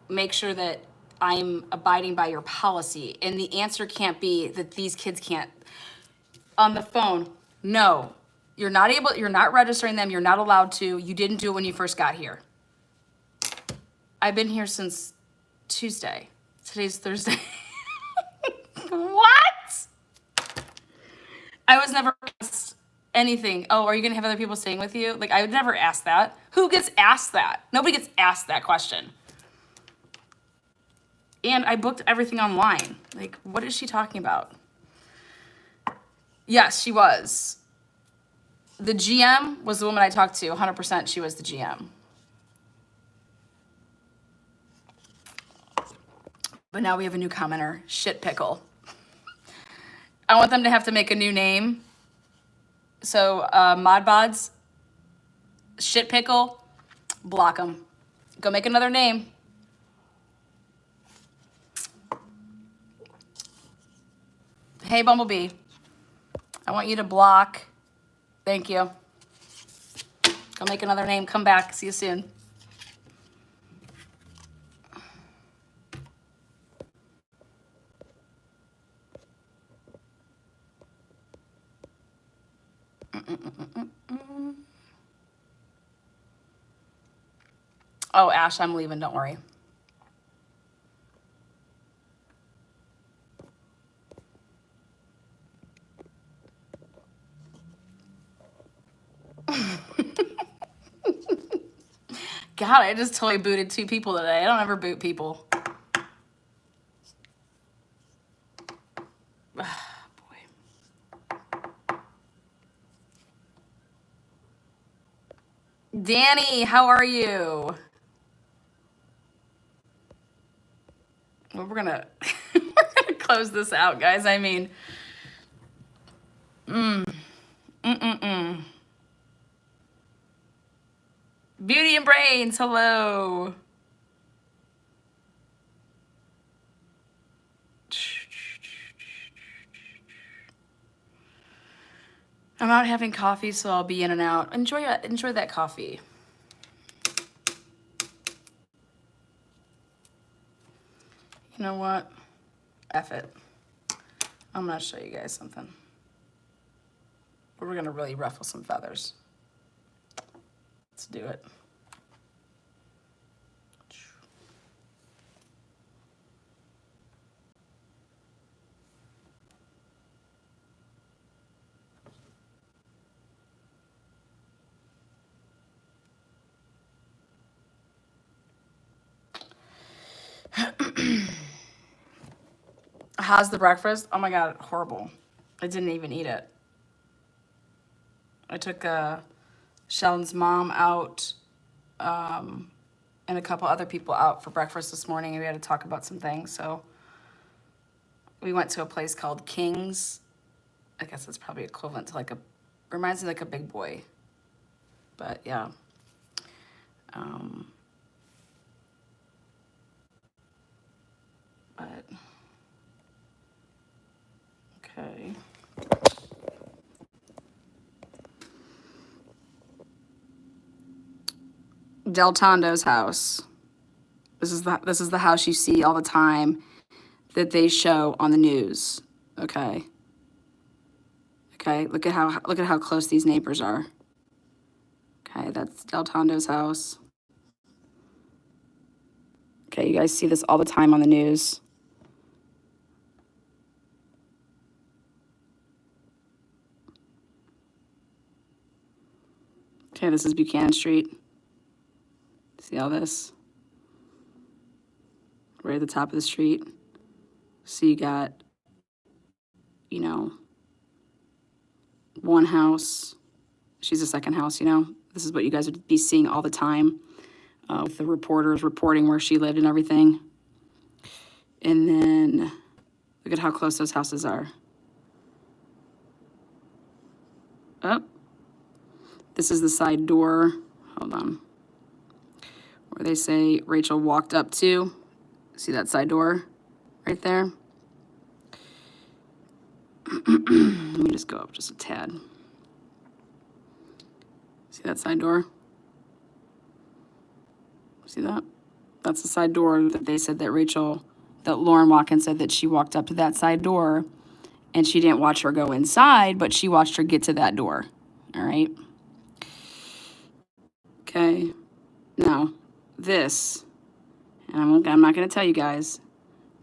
make sure that I'm abiding by your policy? And the answer can't be that these kids can't. On the phone, no. You're not registering them. You're not allowed to. You didn't do it when you first got here. I've been here since Tuesday. Today's Thursday. What? I was never asked anything. Oh, are you gonna have other people staying with you? Like, I would never ask that. Who gets asked that? Nobody gets asked that question. And I booked everything online. Like, what is she talking about? Yes, she was. The GM was the woman I talked to. 100% she was the GM. But now we have a new commenter, Shit Pickle. I want them to have to make a new name. So Modbods, Shit Pickle, block them. Go make another name. Hey, Bumblebee. I want you to block. Thank you. Go make another name. Come back. See you soon. Oh, Ash, I'm leaving. Don't worry. God, I just totally booted 2 people today. I don't ever boot people. Boy. Danny, how are you? Well, we're gonna close this out, guys. I mean, Beauty and Brains, hello. I'm out having coffee, so I'll be in and out. Enjoy that coffee. You know what? F it. I'm gonna show you guys something. We're gonna really ruffle some feathers. Let's do it. how's the breakfast? Oh my God, horrible. I didn't even eat it. I took Sheldon's mom out and a couple other people out for breakfast this morning, and we had to talk about some things. So we went to a place called King's. I guess it's probably equivalent to like reminds me like a Big Boy. But yeah. But okay. Del Tondo's house. This is the house you see all the time that they show on the news. Okay. Okay, look at how close these neighbors are. Okay, that's Del Tondo's house. Okay, you guys see this all the time on the news. Okay, this is Buchanan Street. See all this? Right at the top of the street. So you got, you know, one house. She's a second house, you know. This is what you guys would be seeing all the time with the reporters reporting where she lived and everything. And then look at how close those houses are. Oh, this is the side door. Hold on. Where they say Rachel walked up to. See that side door right there? Let me just go up just a tad. See that side door? See that? That's the side door that they said that Lauren Watkins said that she walked up to that side door and she didn't watch her go inside, but she watched her get to that door. All right? Okay. Now, this, and I'm not going to tell you guys,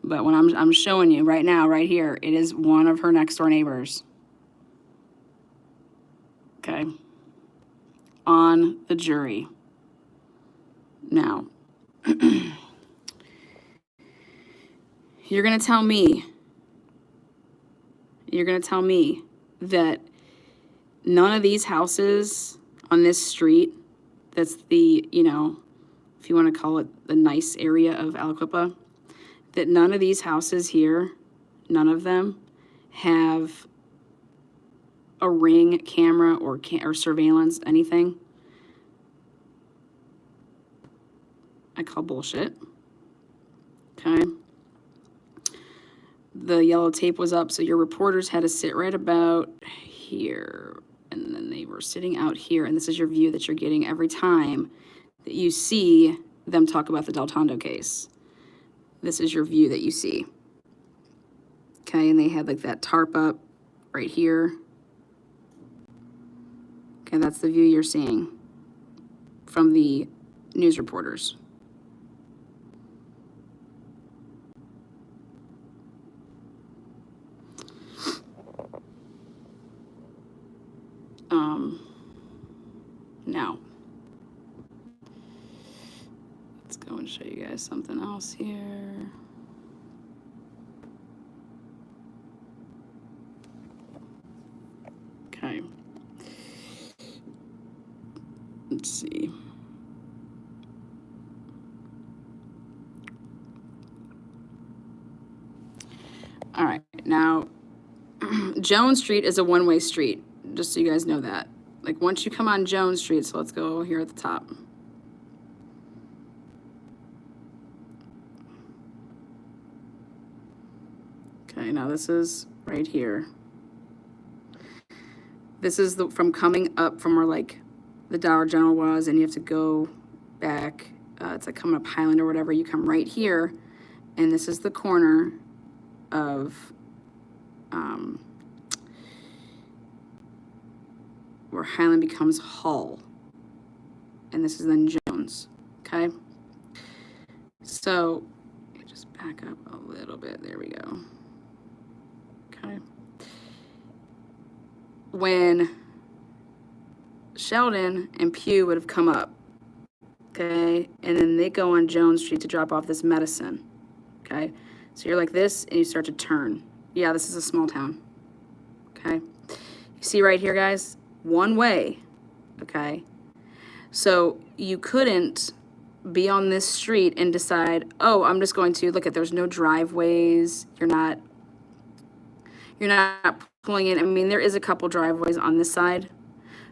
but when I'm showing you right now, right here, it is one of her next door neighbors. Okay. On the jury. Now, you're going to tell me that none of these houses on this street, that's the, you know, if you want to call it the nice area of Aliquippa, that none of these houses here, none of them have a Ring camera or surveillance, anything. I call bullshit. Okay. The yellow tape was up, so your reporters had to sit right about here. And then they were sitting out here, and this is your view that you're getting every time that you see them talk about the Del Tondo case. This is your view that you see. Okay, and they had like that tarp up right here. Okay, that's the view you're seeing from the news reporters. Now, let's go and show you guys something else here. Okay. Let's see. All right, now, Jones Street is a one-way street, just so you guys know that. Like, once you come on Jones Street, so let's go here at the top. Okay, now this is right here. This is from coming up from where, like, the Dollar General was, and you have to go back. It's like coming up Highland or whatever. You come right here, and this is the corner of where Highland becomes Hull, and this is then Jones. Okay, so just back up a little bit. There we go. Okay, when Sheldon and Pugh would have come up, okay, and then they go on Jones Street to drop off this medicine. Okay, So you're like this, and you start to turn. Yeah, this is a small town. Okay. You see right here, guys? One way. Okay. So you couldn't be on this street and decide, oh, I'm just going to look at, there's no driveways. You're not pulling in. I mean, there is a couple driveways on this side,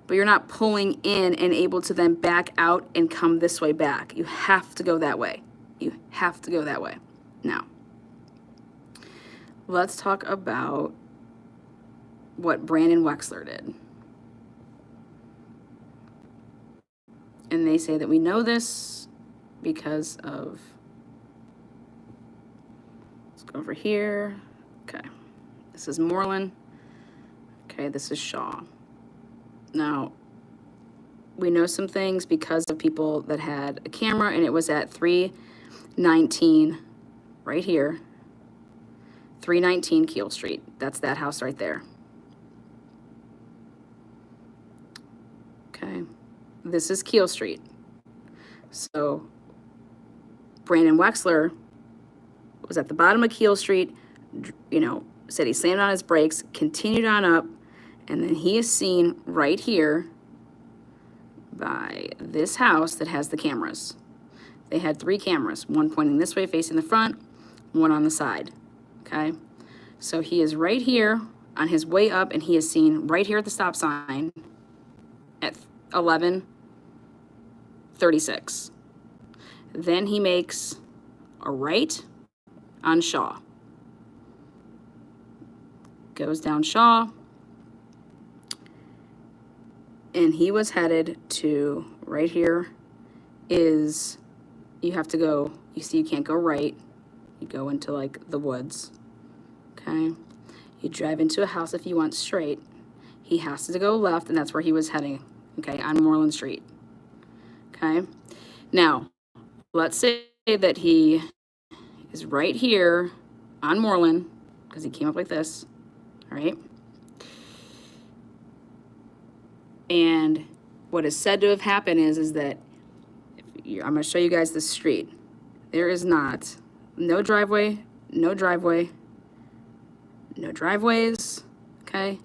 but you're not pulling in and able to then back out and come this way back. You have to go that way. You have to go that way. Now, let's talk about what Brandon Wexler did. And they say that we know this because of, let's go over here. Okay, this is Moreland. Okay, this is Shaw. Now, we know some things because of people that had a camera, and it was at 319, right here, 319 Keel Street. That's that house right there. Okay, this is Keel Street. So Brandon Wexler was at the bottom of Keel Street, said he slammed on his brakes, continued on up, and then he is seen right here by this house that has the cameras. They had 3 cameras, one pointing this way facing the front, one on the side, okay? So he is right here on his way up, and he is seen right here at the stop sign at 11:36. Then he makes a right on Shaw. Goes down Shaw, and he was headed to right here is, you have to go, you see you can't go right, you go into like the woods, okay? You drive into a house if you want straight. He has to go left, and that's where he was heading, okay, on Moreland Street, okay? Now, let's say that he is right here on Moreland, because he came up like this, all right? And what is said to have happened is that, I'm going to show you guys the street. There is no driveway, no driveways, okay?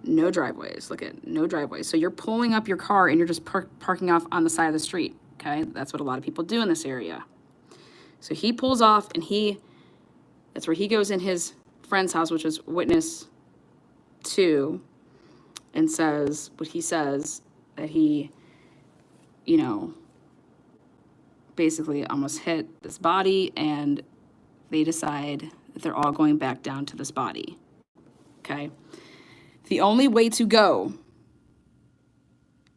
No driveways, look at, no driveways. So you're pulling up your car and you're just parking off on the side of the street, okay? That's what a lot of people do in this area. So he pulls off, and that's where he goes in his friend's house, which is witness 2, and says what he says, that he, basically almost hit this body, and they decide that they're all going back down to this body, okay? The only way to go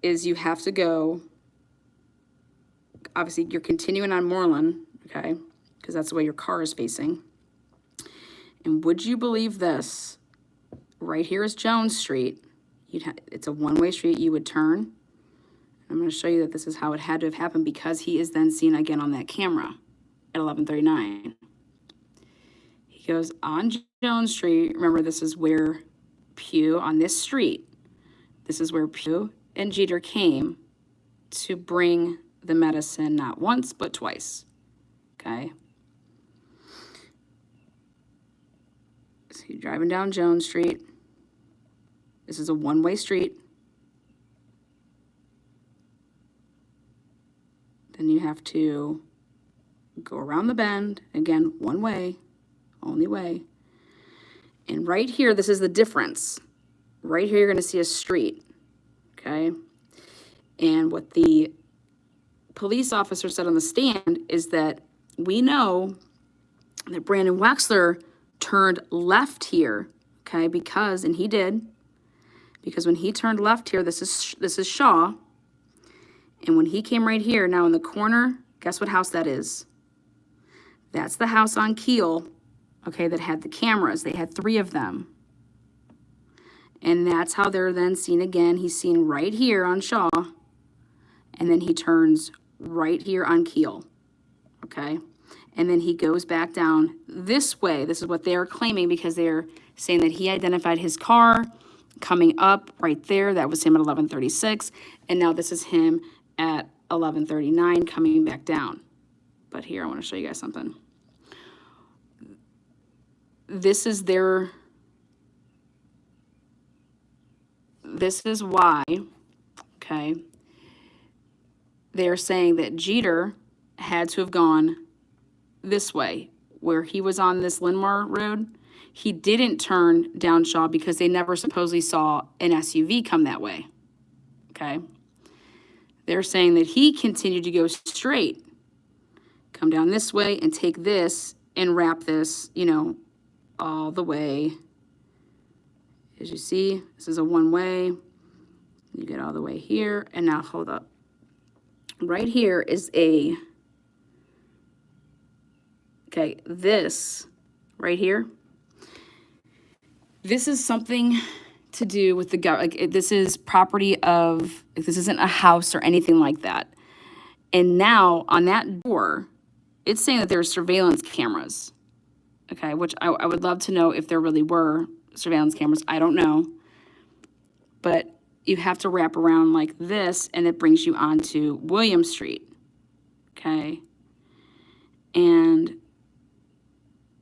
is you have to go, obviously you're continuing on Moreland, okay, because that's the way your car is facing. And would you believe this? Right here is Jones Street. It's a one-way street. You would turn. I'm going to show you that this is how it had to have happened, because he is then seen again on that camera at 11:39. He goes on Jones Street. Remember, this is where Pugh, on this street, this is where Pugh and Jeter came to bring the medicine, not once, but twice, okay? So you're driving down Jones Street. This is a one-way street. Then you have to go around the bend. Again, one way, only way. And right here, this is the difference. Right here, you're going to see a street, okay? And what the police officer said on the stand is that we know that Brandon Wexler turned left here, okay? Because, and he did, because when he turned left here, this is Shaw, and when he came right here, now in the corner, guess what house that is? That's the house on Keel, okay, that had the cameras. They had 3 of them. And that's how they're then seen again. He's seen right here on Shaw, and then he turns right here on Keel, okay? And then he goes back down this way. This is what they are claiming, because they're saying that he identified his car coming up right there. That was him at 11:36. And now this is him at 11:39 coming back down. But here, I want to show you guys something. this is their, this is why, okay, they're saying that Jeter had to have gone this way, where he was on this Linmore Road. He didn't turn down Shaw because they never supposedly saw an SUV come that way, okay? They're saying that he continued to go straight, come down this way and take this and wrap this, you know, all the way. As you see, this is a one-way. You get all the way here, and now hold up. Right here is a, okay, this right here, this is something to do with the government. Like, this is property of, like, this isn't a house or anything like that. And now on that door, it's saying that there's surveillance cameras, okay, which I would love to know if there really were surveillance cameras. I don't know. But you have to wrap around like this, and it brings you onto William Street, okay? And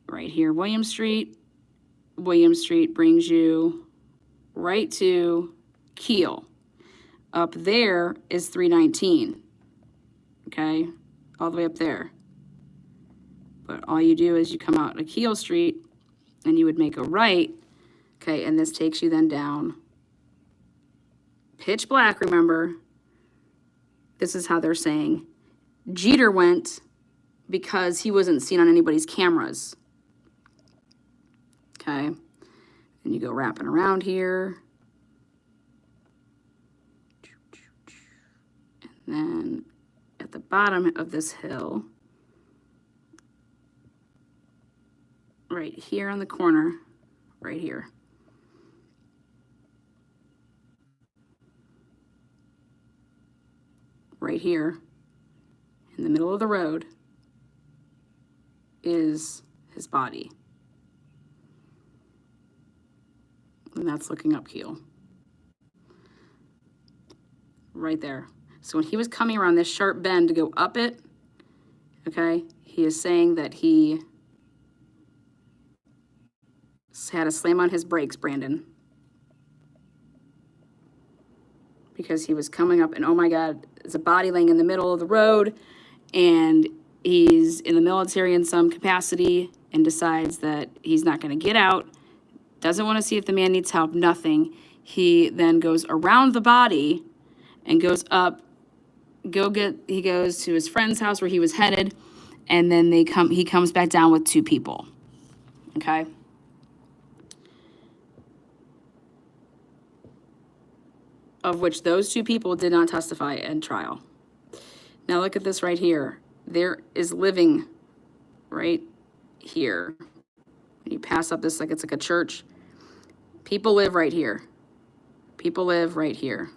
right here, William Street brings you right to Keel. Up there is 319, okay? All the way up there. But all you do is you come out to Keel Street, and you would make a right, okay? And this takes you then down. Pitch black, remember. This is how they're saying. Jeter went because he wasn't seen on anybody's cameras. Okay. And you go wrapping around here. And then at the bottom of this hill, right here on the corner, right here. Right here, in the middle of the road, is his body. And that's looking up Keel. Right there. So when he was coming around this sharp bend to go up it, okay, he is saying that he had to slam on his brakes, Brandon. Because he was coming up, and oh my God, there's a body laying in the middle of the road, and he's in the military in some capacity and decides that he's not going to get out, doesn't want to see if the man needs help, nothing. He then goes around the body and goes up, he goes to his friend's house where he was headed, and then he comes back down with two people, okay? Of which those two people did not testify in trial. Now look at this right here. There is living right here. When you pass up this, like it's like a church. People live right here. People live right here.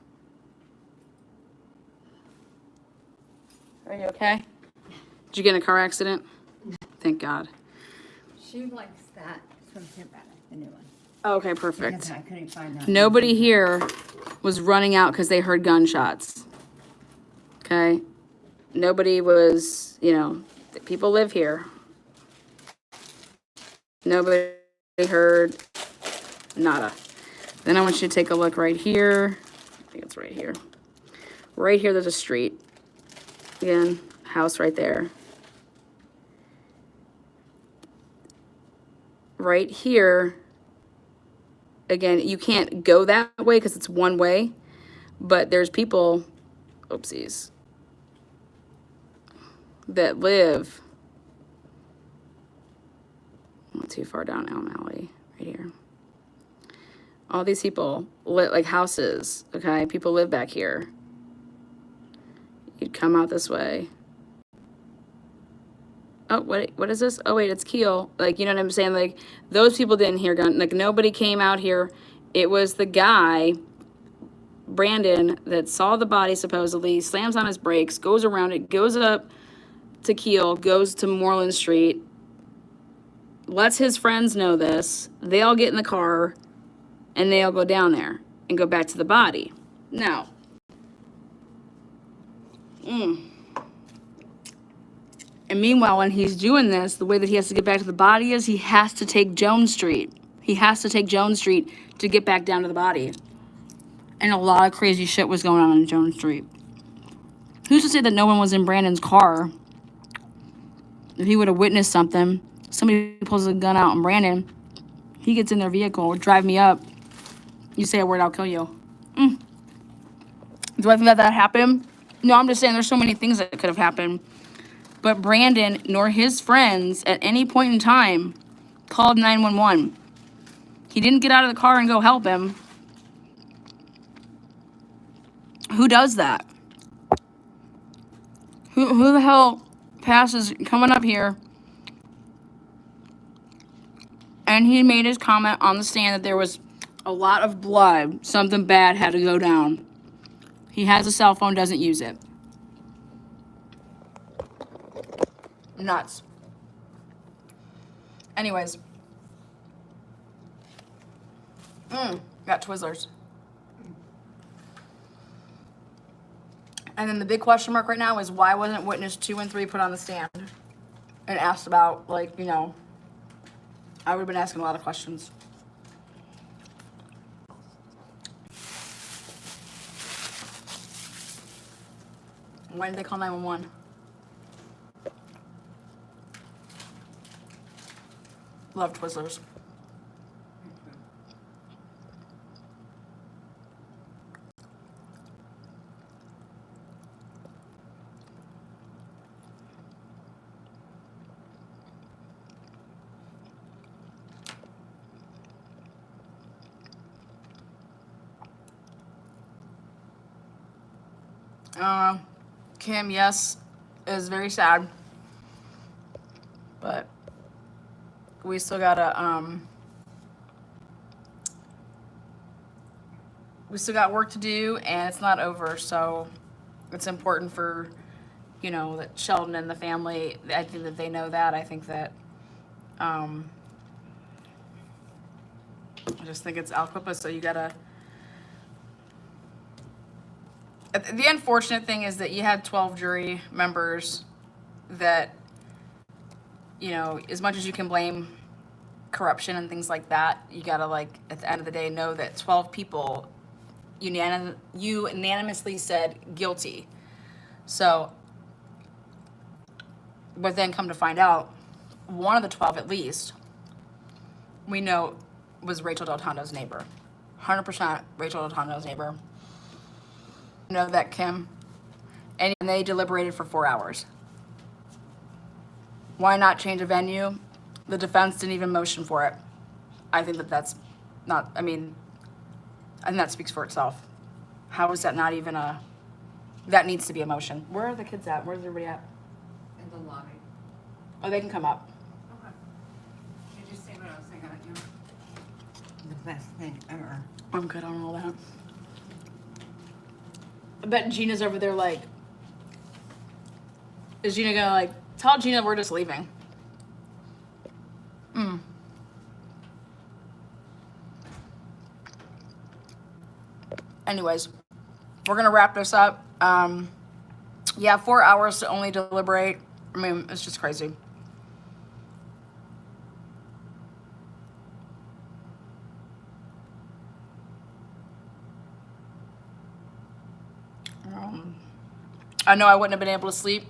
Are you okay? Did you get in a car accident? Thank God. She likes that swimsuit better, the new one. Okay, perfect. Because I couldn't find that. Nobody here was running out because they heard gunshots. Okay? Nobody was, you know, people live here. Nobody heard nada. Then I want you to take a look right here. I think it's right here. Right here, there's a street. Again, house right there. Right here, again, you can't go that way because it's one way, but there's people, oopsies, that live not too far down Elm Alley, right here. All these people live like houses, okay? People live back here. You'd come out this way. Oh, what is this? Oh, wait, it's Keel. Like, you know what I'm saying? Like, those people didn't hear gun. Like, nobody came out here. It was the guy, Brandon, that saw the body, supposedly, slams on his brakes, goes around it, goes up to Keel, goes to Moreland Street, lets his friends know this. They all get in the car, and they all go down there and go back to the body. Now, And meanwhile, when he's doing this, the way that he has to get back to the body is he has to take Jones Street. He has to take Jones Street to get back down to the body. And a lot of crazy shit was going on Jones Street. Who's to say that no one was in Brandon's car? If he would have witnessed something, somebody pulls a gun out on Brandon, he gets in their vehicle, drive me up. You say a word, I'll kill you. Do I think that happened? No, I'm just saying there's so many things that could have happened. But Brandon nor his friends at any point in time called 911. He didn't get out of the car and go help him. Who does that? Who the hell passes coming up here? And he made his comment on the stand that there was a lot of blood. Something bad had to go down. He has a cell phone, doesn't use it. Nuts. Anyways. Got Twizzlers. And then the big question mark right now is why wasn't witness 2 and 3 put on the stand and asked about, like, you know, I would have been asking a lot of questions. Why didn't they call 911? Love Twizzlers. Kim, yes, is very sad, but we still gotta, we still got work to do, and it's not over, so it's important for, you know, that Sheldon and the family, I think that they know that. I think that, I just think it's Alcopa, so you gotta, the unfortunate thing is that you had 12 jury members that, you know, as much as you can blame corruption and things like that, you gotta, like, at the end of the day, know that 12 people unanimously said guilty. So, but then come to find out, one of the 12 at least, we know was Rachel Del Tondo's neighbor. 100% Rachel Del Tondo's neighbor. Know that Kim, and they deliberated for 4 hours. Why not change a venue? The defense didn't even motion for it. I think that that's not, I mean, I think that speaks for itself. How is that not even a, that needs to be a motion. Where are the kids at? Where's everybody at? In the lobby. Oh, they can come up. Okay. Did you say what else I got you? The best thing ever. I'm good on all that. I bet Gina's over there like, is Gina gonna like, tell Gina we're just leaving? Anyways, we're gonna wrap this up. Yeah, 4 hours to only deliberate. I mean, it's just crazy. I know I wouldn't have been able to sleep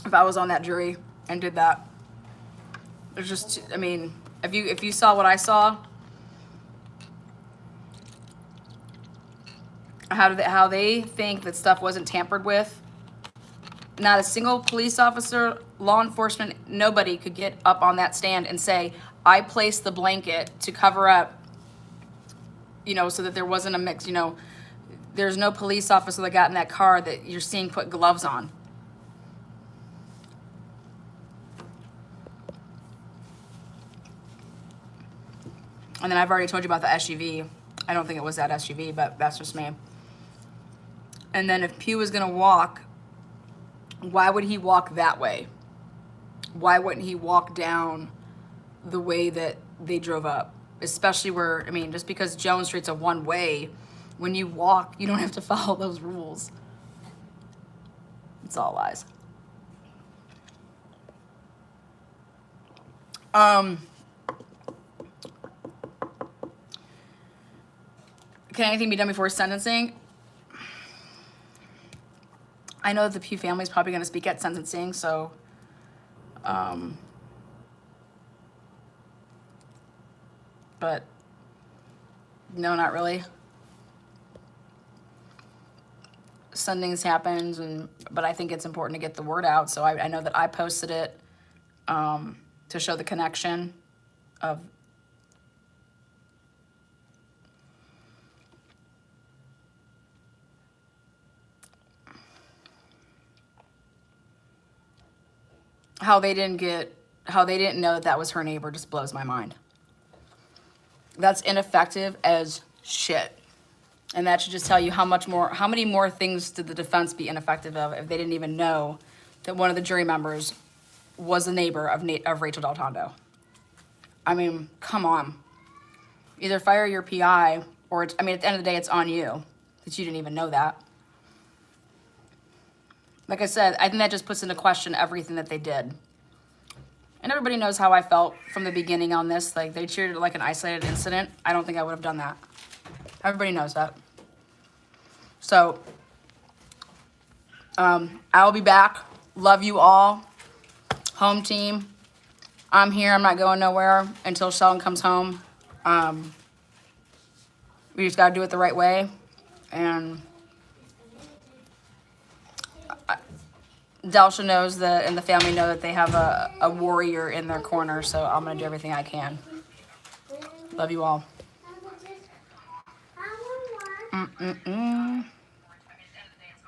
if I was on that jury and did that. It's just, I mean, if you saw what I saw, how they think that stuff wasn't tampered with. Not a single police officer, law enforcement, nobody could get up on that stand and say, I placed the blanket to cover up, you know, so that there wasn't a mix, you know. There's no police officer that got in that car that you're seeing put gloves on. And then I've already told you about the SUV. I don't think it was that SUV, but that's just me. And then if Pugh was gonna walk, why would he walk that way? Why wouldn't he walk down the way that they drove up? Especially where, I mean, just because Jones Street's a one-way, when you walk, you don't have to follow those rules. It's all lies. Can anything be done before sentencing? I know that the Pugh family is probably going to speak at sentencing, so but no, not really. Sendings happens, but I think it's important to get the word out. So I know that I posted it to show the connection of how they didn't know that was her neighbor just blows my mind. That's ineffective as shit. And that should just tell you how many more things did the defense be ineffective of if they didn't even know that one of the jury members was a neighbor of Rachel Del Tondo. I mean, come on. Either fire your PI or at the end of the day, it's on you that you didn't even know that. Like I said, I think that just puts into question everything that they did. And everybody knows how I felt from the beginning on this. Like, they treated it like an isolated incident. I don't think I would have done that. Everybody knows that. So, I'll be back. Love you all. Home team. I'm here. I'm not going nowhere until Sheldon comes home. We just got to do it the right way. And Delsha knows that, and the family know that they have a warrior in their corner, so I'm going to do everything I can. Love you all.